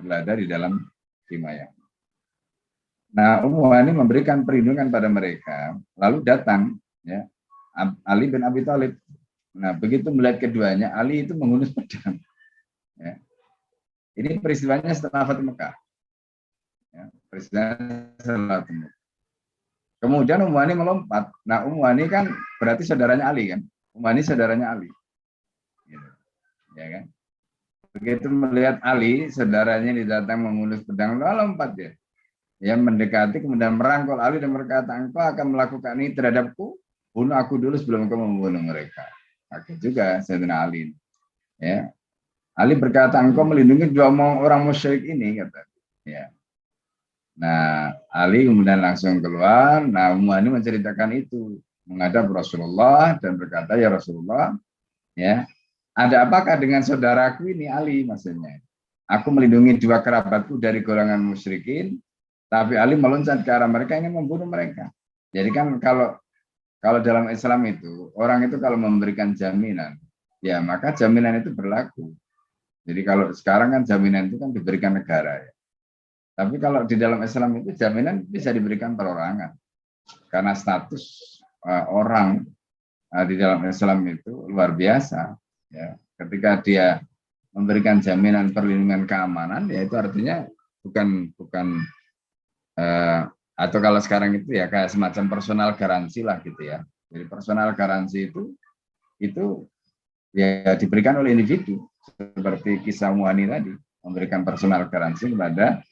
berada di dalam himayah. Nah, Ummu Hani memberikan perlindungan pada mereka, lalu datang ya Ali bin Abi Thalib. Nah, begitu melihat keduanya, Ali itu menghunus pedang. Ya. Ini peristiwanya setelah Fathu Mekah. Ya, peristiwanya setelah Fathu Mekah. Kemudian Ummu Hani melompat. Nah, Ummu Hani kan berarti saudaranya Ali kan? Ummu Hani saudaranya Ali. Gitu. Ya kan? Begitu melihat Ali, saudaranya datang menghunus pedang, lalu lompat dia. Ya, mendekati kemudian merangkul Ali dan berkata, engkau akan melakukan ini terhadapku, bunuh aku dulu sebelum engkau membunuh mereka. Oke juga Sayyidina Ali. Ya. Ali berkata, engkau melindungi dua orang musyrik ini, kata. Ya. Nah, Ali kemudian langsung keluar. Nah, Ummu Hani menceritakan itu, menghadap Rasulullah dan berkata, ya Rasulullah, ya, ada apakah dengan saudaraku ini Ali maksudnya? Aku melindungi dua kerabatku dari golongan musyrikin, tapi Ali meloncat ke arah mereka ingin membunuh mereka. Jadi kan kalau dalam Islam itu orang itu kalau memberikan jaminan, ya maka jaminan itu berlaku. Jadi kalau sekarang kan jaminan itu kan diberikan negara ya. Tapi kalau di dalam Islam itu jaminan bisa diberikan perorangan. Karena status orang di dalam Islam itu luar biasa. Ya. Ketika dia memberikan jaminan perlindungan keamanan, ya itu artinya bukan atau kalau sekarang itu ya kayak semacam personal garansi lah gitu ya. Jadi personal garansi itu ya diberikan oleh individu seperti kisah Ummu Hani tadi, memberikan personal garansi kepada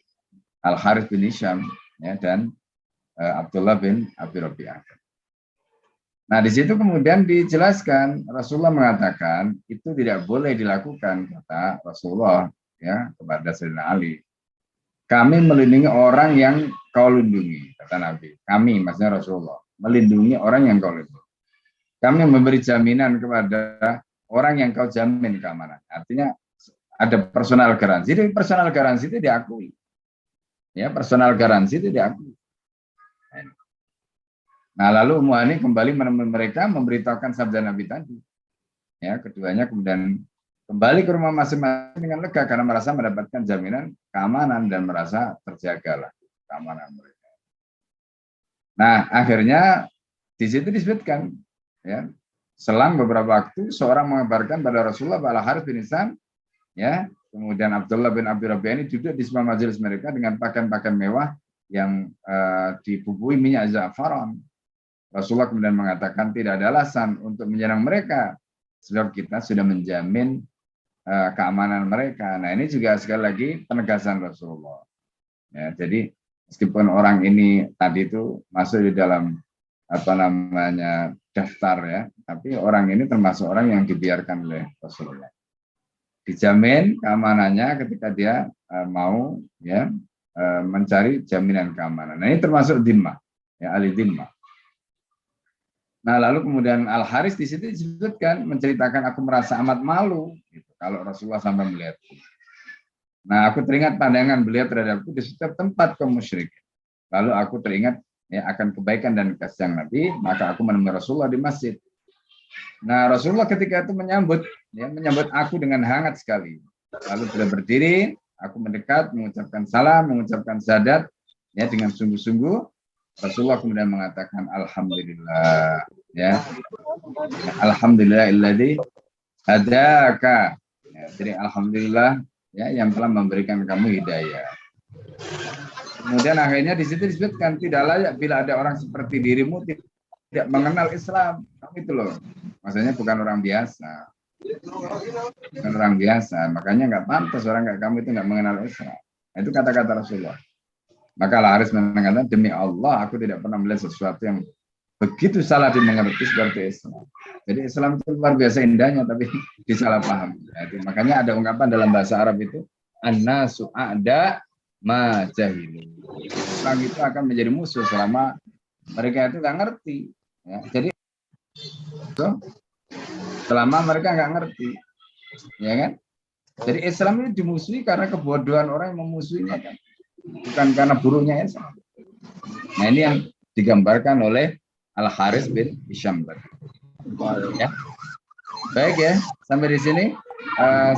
Al-Harits bin Hisham ya, dan Abdullah bin Abi Rabi'ah. Nah, di situ kemudian dijelaskan Rasulullah mengatakan itu tidak boleh dilakukan, kata Rasulullah ya kepada Sayyidina Ali. Kami melindungi orang yang kau lindungi, kata Nabi. Kami, maksudnya Rasulullah, melindungi orang yang kau lindungi. Kami memberi jaminan kepada orang yang kau jamin keamanan. Artinya ada personal garansi. Jadi personal garansi itu diakui. Ya, personal garansi itu diakui. Nah, lalu Ummu Hani kembali menemui mereka, memberitahukan sabda Nabi tadi. Ya, keduanya kemudian kembali ke rumah masing-masing dengan lega karena merasa mendapatkan jaminan keamanan dan merasa terjagalah keamanan mereka. Nah, akhirnya di situ disebutkan, ya, selang beberapa waktu seorang mengabarkan pada Rasulullah bahwa Al-Harits bin Hisham, ya, kemudian Abdullah bin Abi Rabi'ah ini duduk di sebuah majelis mereka dengan pakaian-pakaian mewah yang dibubuhi minyak za'faran. Rasulullah kemudian mengatakan tidak ada alasan untuk menyerang mereka sebab kita sudah menjamin keamanan mereka. Nah, ini juga sekali lagi penegasan Rasulullah. Ya, jadi meskipun orang ini tadi itu masuk di dalam daftar ya, tapi orang ini termasuk orang yang dibiarkan oleh Rasulullah. Dijamin keamanannya ketika dia mau ya mencari jaminan keamanan. Nah, ini termasuk dhimmah, ya ahli dhimmah. Nah, lalu kemudian Al-Harits di situ disebutkan menceritakan aku merasa amat malu gitu, kalau Rasulullah sampai melihat. Nah, aku teringat pandangan beliau terhadapku di setiap tempat kaum musyrik. Lalu aku teringat ya akan kebaikan dan kasih Nabi, maka aku menemui Rasulullah di masjid. Nah, Rasulullah ketika itu menyambut aku dengan hangat sekali. Lalu beliau berdiri, aku mendekat, mengucapkan salam, mengucapkan syahadat ya dengan sungguh-sungguh. Rasulullah kemudian mengatakan alhamdulillah ya. Alhamdulillahilladzi hadaka. Ya, jadi alhamdulillah ya yang telah memberikan kamu hidayah. Kemudian akhirnya di situ disebutkan tidak layak bila ada orang seperti dirimu tidak mengenal Islam. Kamu itu loh. Maksudnya bukan orang biasa. Bukan orang biasa. Makanya nggak pantas orang kayak kamu itu nggak mengenal Islam. Nah, itu kata-kata Rasulullah. Maka Al-Harits mengatakan, demi Allah, aku tidak pernah melihat sesuatu yang begitu salah dimengerti seperti Islam. Jadi Islam itu luar biasa indahnya, tapi disalahpahami. Nah, makanya ada ungkapan dalam bahasa Arab itu, an-nasu a'da ma jahilu. Islam itu akan menjadi musuh selama mereka itu nggak ngerti. Ya, jadi selama mereka nggak ngerti, ya kan? Jadi Islam ini dimusuhi karena kebodohan orang yang memusuhinya kan. Bukan karena buruknya Islam. Nah, ini yang digambarkan oleh Al-Haris bin Hisham. Ya. Baik ya, sampai di sini.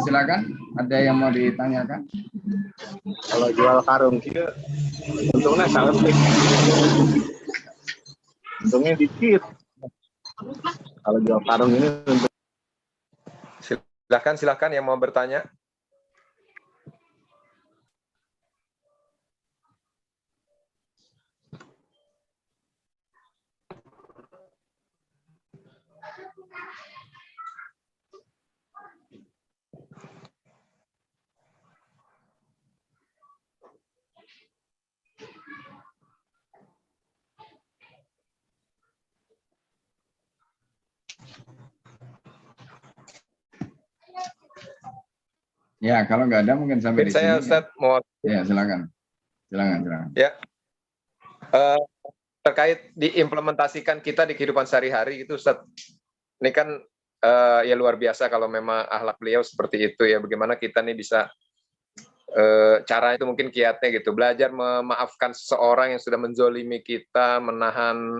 Silakan, ada yang mau ditanyakan? Kalau jual karung gitu, untungnya sangat sedikit. Untungnya dikit. Kalau jual karung ini untuk Silahkan yang mau bertanya. Ya, kalau nggak ada mungkin sampai di Saya sini. Ustaz mau Ya, silakan. Silakan. ya terkait diimplementasikan kita di kehidupan sehari-hari itu Ustaz. Ini kan ya luar biasa kalau memang akhlak beliau seperti itu ya. Bagaimana kita nih bisa cara itu mungkin kiatnya gitu, belajar memaafkan seseorang yang sudah menzolimi kita, menahan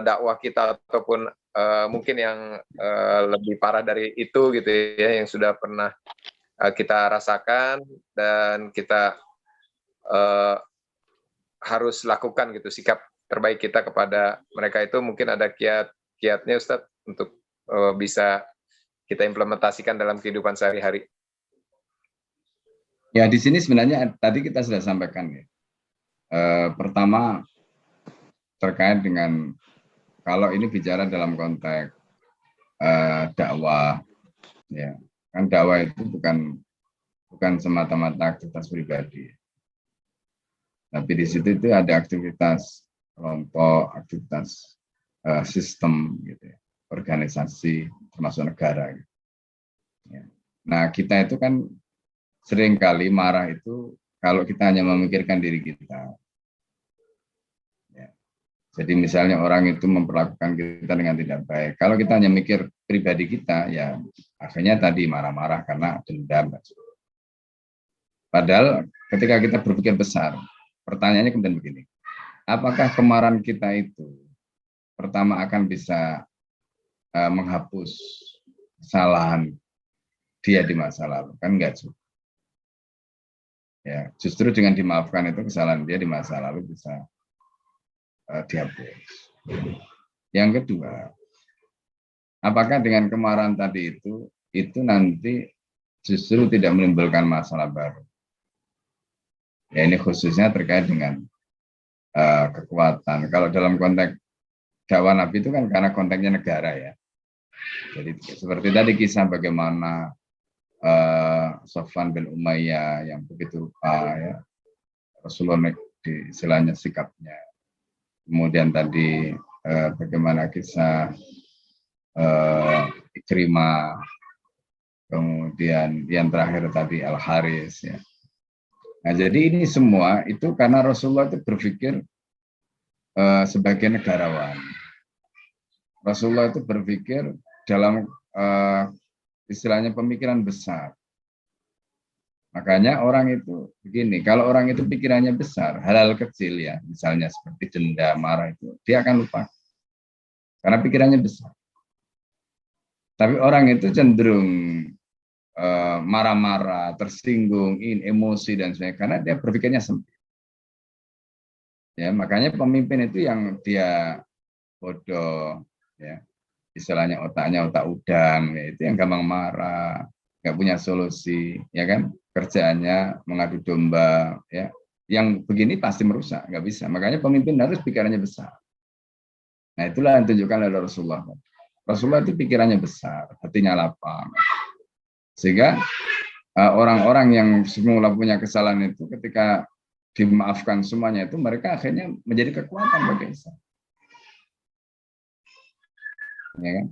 dakwah kita ataupun mungkin yang lebih parah dari itu gitu ya, yang sudah pernah kita rasakan dan kita harus lakukan gitu, sikap terbaik kita kepada mereka itu mungkin ada kiatnya Ustadz untuk bisa kita implementasikan dalam kehidupan sehari-hari. Ya, di sini sebenarnya tadi kita sudah sampaikan ya. Pertama terkait dengan kalau ini bicara dalam konteks dakwah, ya kan dakwah itu bukan semata-mata aktivitas pribadi, tapi di situ itu ada aktivitas kelompok, aktivitas sistem, gitu ya, organisasi termasuk negara. Gitu. Ya. Nah kita itu kan seringkali marah itu kalau kita hanya memikirkan diri kita. Jadi misalnya orang itu memperlakukan kita dengan tidak baik. Kalau kita hanya mikir pribadi kita, ya akhirnya tadi marah-marah karena dendam. Padahal ketika kita berpikir besar, pertanyaannya kemudian begini, apakah kemarahan kita itu pertama akan bisa menghapus kesalahan dia di masa lalu? Kan enggak juga. Ya, justru dengan dimaafkan itu kesalahan dia di masa lalu bisa dihapus. Yang kedua, apakah dengan kemarahan tadi itu nanti justru tidak menimbulkan masalah baru? Ya ini khususnya terkait dengan kekuatan. Kalau dalam konteks dakwah Nabi itu kan karena konteksnya negara ya. Jadi seperti tadi kisah bagaimana Sofwan bin Umayyah yang begitu rupa ya, Rasulullah di istilahnya sikapnya. Kemudian tadi bagaimana kisah Ikrimah, kemudian yang terakhir tadi Al-Haris ya. Nah jadi ini semua itu karena Rasulullah itu berpikir sebagai negarawan. Rasulullah itu berpikir dalam istilahnya pemikiran besar. Makanya orang itu begini, kalau orang itu pikirannya besar, hal-hal kecil ya, misalnya seperti dendam, marah itu, dia akan lupa. Karena pikirannya besar. Tapi orang itu cenderung marah-marah, tersinggung, emosi dan sebagainya, karena dia berpikirnya sempit. Ya, makanya pemimpin itu yang dia bodoh, ya, istilahnya otaknya otak udang, ya, itu yang gampang marah, nggak punya solusi, ya kan? Kerjaannya mengadu domba, ya, yang begini pasti merusak, nggak bisa. Makanya pemimpin harus pikirannya besar. Nah itulah yang ditunjukkan oleh Rasulullah. Rasulullah itu pikirannya besar, hatinya lapang. Sehingga orang-orang yang semula punya kesalahan itu ketika dimaafkan semuanya itu mereka akhirnya menjadi kekuatan bagi Islam. Ya kan?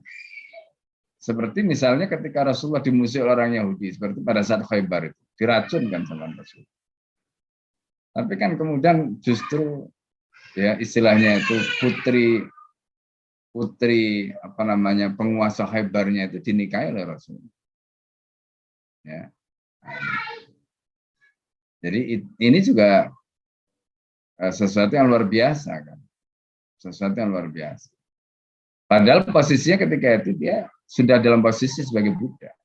Seperti misalnya ketika Rasulullah dimusuhi orang Yahudi, seperti pada saat Khaybar itu, diracunkan sama Rasul. Tapi kan kemudian justru ya istilahnya itu putri apa namanya penguasa Khaybarnya itu dinikahi oleh Rasul. Ya. Jadi ini juga sesuatu yang luar biasa kan. sesuatu yang luar biasa. Padahal posisinya ketika itu dia sudah dalam posisi sebagai budak,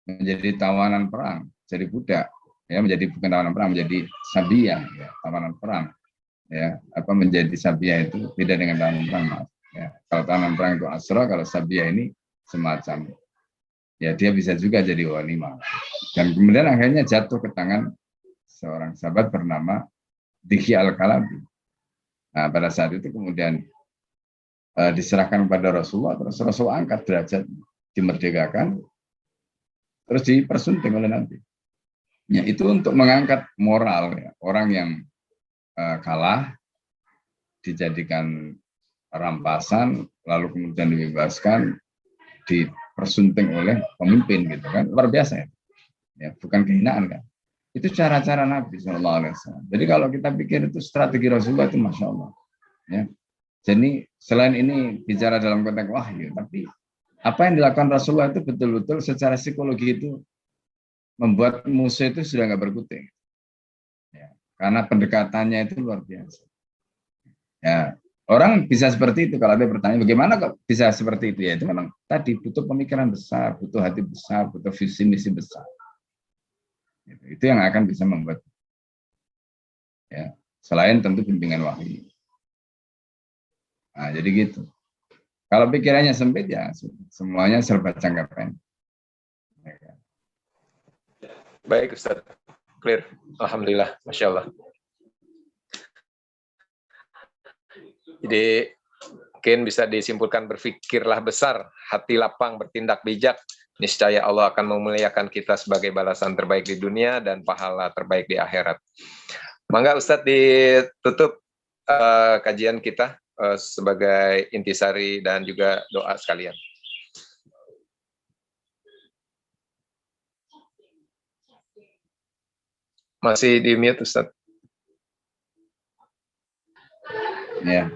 menjadi tawanan perang, jadi budak, ya menjadi bukan tawanan perang, menjadi sabiyah, ya, tawanan perang, ya apa menjadi sabiyah itu beda dengan tawanan perang, maaf. Ya, kalau tawanan perang itu asra, kalau sabiyah ini semacam, ya dia bisa juga jadi ghanimah. Dan kemudian akhirnya jatuh ke tangan seorang sahabat bernama Dihya Al-Kalabi. Nah, pada saat itu kemudian diserahkan kepada Rasulullah, terus Rasulullah angkat derajat, dimerdekakan, terus dipersunting oleh Nabi. Ya, itu untuk mengangkat moral ya, orang yang kalah, dijadikan rampasan, lalu kemudian dibebaskan, dipersunting oleh pemimpin gitu kan, luar biasa ya. Ya, bukan kehinaan kan. Itu cara-cara Nabi SAW. Jadi kalau kita pikir itu strategi Rasulullah itu Masya Allah. Ya. Jadi selain ini bicara dalam konteks wahyu, tapi apa yang dilakukan Rasulullah itu betul-betul secara psikologi itu membuat musuh itu sudah nggak berkutik. Ya. Karena pendekatannya itu luar biasa. Ya, orang bisa seperti itu kalau ada pertanyaan bagaimana kok bisa seperti itu ya, itu memang tadi butuh pemikiran besar, butuh hati besar, butuh visi misi besar. Itu yang akan bisa membuat ya, selain tentu bimbingan wahyu. Nah, jadi gitu. Kalau pikirannya sempit ya semuanya serba jangka pendek. Baik Ustaz, clear. Alhamdulillah, Masya Allah. Jadi mungkin bisa disimpulkan berpikirlah besar, hati lapang, bertindak bijak. Niscaya Allah akan memuliakan kita sebagai balasan terbaik di dunia dan pahala terbaik di akhirat. Mangga Ustadz ditutup kajian kita sebagai intisari dan juga doa sekalian. Masih di mute Ustadz. Ya.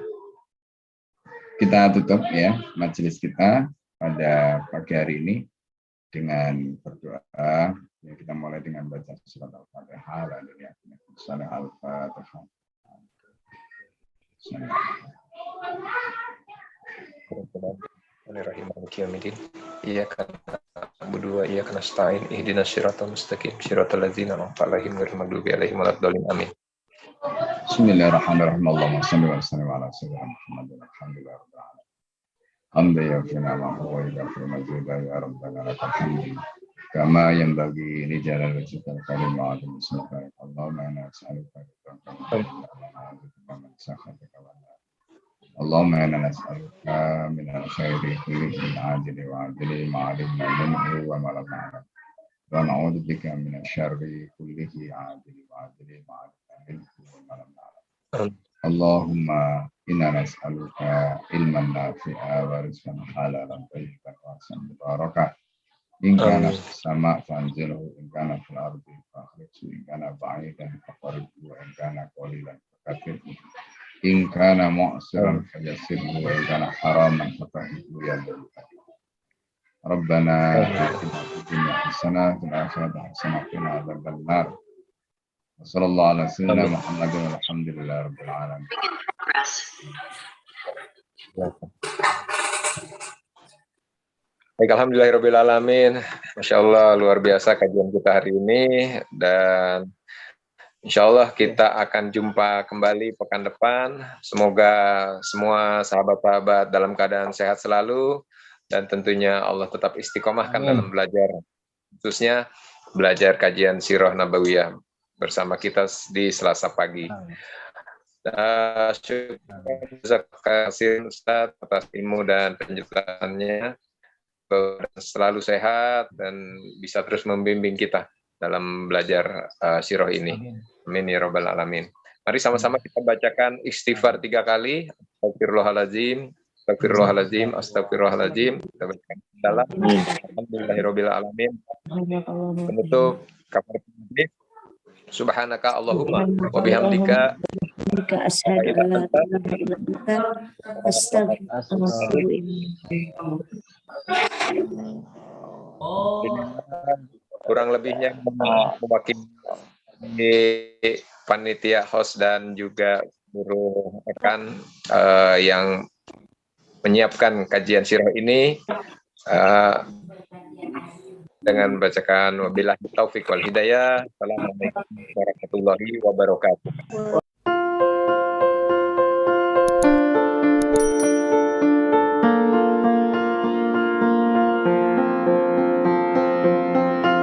Kita tutup ya majelis kita pada pagi hari ini dengan berdoa. Ya, kita mulai dengan baca surat Al-Fatihah dan surah Al-Fatihah. Iyyaka na'budu wa iyyaka nasta'in ihdinas siratal mustaqim siratal ladzina an'amta 'alaihim ghairil maghdubi 'alaihim waladdallin amin. Bismillahirrahmanirrahim. Allahumma shalli wa sallim ala sayyidina Muhammadin alhamdulillah rabbil alamin. Hamda yafina ma'hu wa yaghfiru ma duna ya rabbana lakal hamdu kama yanbaghi li jalali wajhikal karim wa 'azimi ismika. Allahumma inna nas'aluka Allahumma inna nas'aluka min al-khairi kullihi ajili wa ajili ma 'alimna minhu wa ma lam na'lam. Wa na'udzu bika min asy-syarri kullihi ajili wa ajili ma 'alimna minhu wa ma lam na'lam. Allahumma inna nas'aluka ilman nafi'a wa rizqan halalan thayyiban wa ahsan mubarakah. In kana sama fanzilhu in kana fil ardi fakhrijhu in kana ba'idan faqribhu wa in kana qalilan fakathirhu. In kana mu'siran fayassirhu wa in kana haraman fatahhu ya Rabbana atina fid dunya hasanah wa fil akhirati hasanah wa qina adzaban nar. Wassallallahu ala sayyidina Muhammadin walhamdulillahi rabbil alamin. Baik, alhamdulillahirabbil alamin. Masya Allah, luar biasa kajian kita hari ini dan insya Allah kita akan jumpa kembali pekan depan. Semoga semua sahabat-sahabat dalam keadaan sehat selalu dan tentunya Allah tetap istiqomahkan dalam belajar, khususnya belajar kajian Sirah Nabawiyah bersama kita di Selasa pagi. Terima kasih Ustaz atas ilmu dan penjelasannya. Selalu sehat dan bisa terus membimbing kita dalam belajar Sirah ini. Amin ya rabbal alamin. Mari sama-sama kita bacakan istighfar 3 kali. Astagfirullahaladzim, astagfirullahaladzim, astagfirullahaladzim. Kita bacakan dalam alhamdulillahirabbil alamin. Penutup kabar publik. Subhanaka Allahumma wa bihamdika asyhadu an la ilaha illa anta astaghfiruka. Kurang lebihnya mewakili panitia host dan juga seluruh rekan yang menyiapkan kajian sirah ini dengan membacakan wabillahi taufik wal hidayah. Assalamualaikum warahmatullahi wabarakatuh.